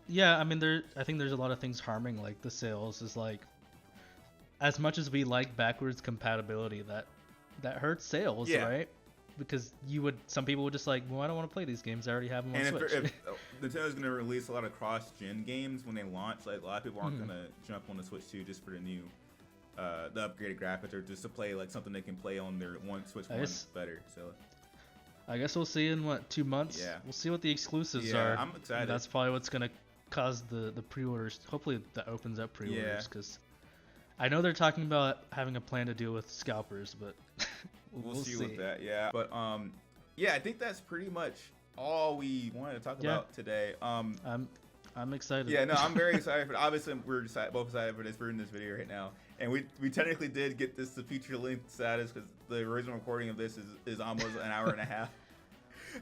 yeah. I mean, I think there's a lot of things harming like the sales. Is like, as much as we like backwards compatibility, that hurts sales, right? Because some people would just like, well, I don't want to play these games. I already have them on Switch. If Nintendo's going to release a lot of cross-gen games when they launch, like a lot of people aren't going to jump on the Switch 2 just for the new, the upgraded graphics, or just to play like something they can play on their Switch 1 better. So I guess we'll see in 2 months. Yeah. We'll see what the exclusives are. I'm excited. And that's probably what's gonna cause the pre-orders. Hopefully that opens up pre-orders, because I know they're talking about having a plan to deal with scalpers, but we'll see with that. Yeah. But I think that's pretty much all we wanted to talk about today. I'm excited. Yeah, no, I'm very excited for it. Obviously, we're both excited for this. We're in this video right now. And we technically did get this to feature length status because the original recording of this is almost an hour and a half.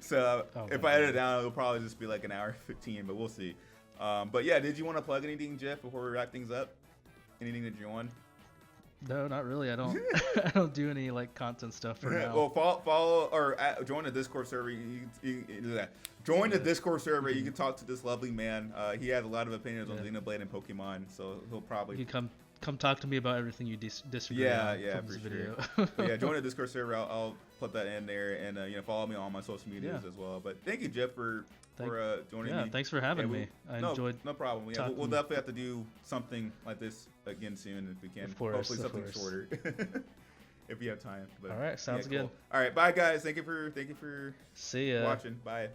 So if I edit it down, it'll probably just be like an hour 15, but we'll see. But yeah, did you want to plug anything, Jeff, before we wrap things up? Anything that you want? No, not really. I don't. I don't do any like content stuff for now. Well, follow or join the Discord server. You do that. Join the Discord server. You can talk to this lovely man. He has a lot of opinions on Xenoblade and Pokemon, so he'll probably. You come talk to me about everything you disagree on from this video. Sure. Join the Discord server. I'll put that in there, and follow me on all my social medias as well. But thank you, Jeff, for joining me. Yeah, thanks for having me. I enjoyed. No problem. Yeah, we'll definitely have to do something like this again soon if we can. Of course, hopefully something shorter. If you have time. But, all right, sounds good. Cool. All right, bye guys. Thank you for See ya. watching. Bye.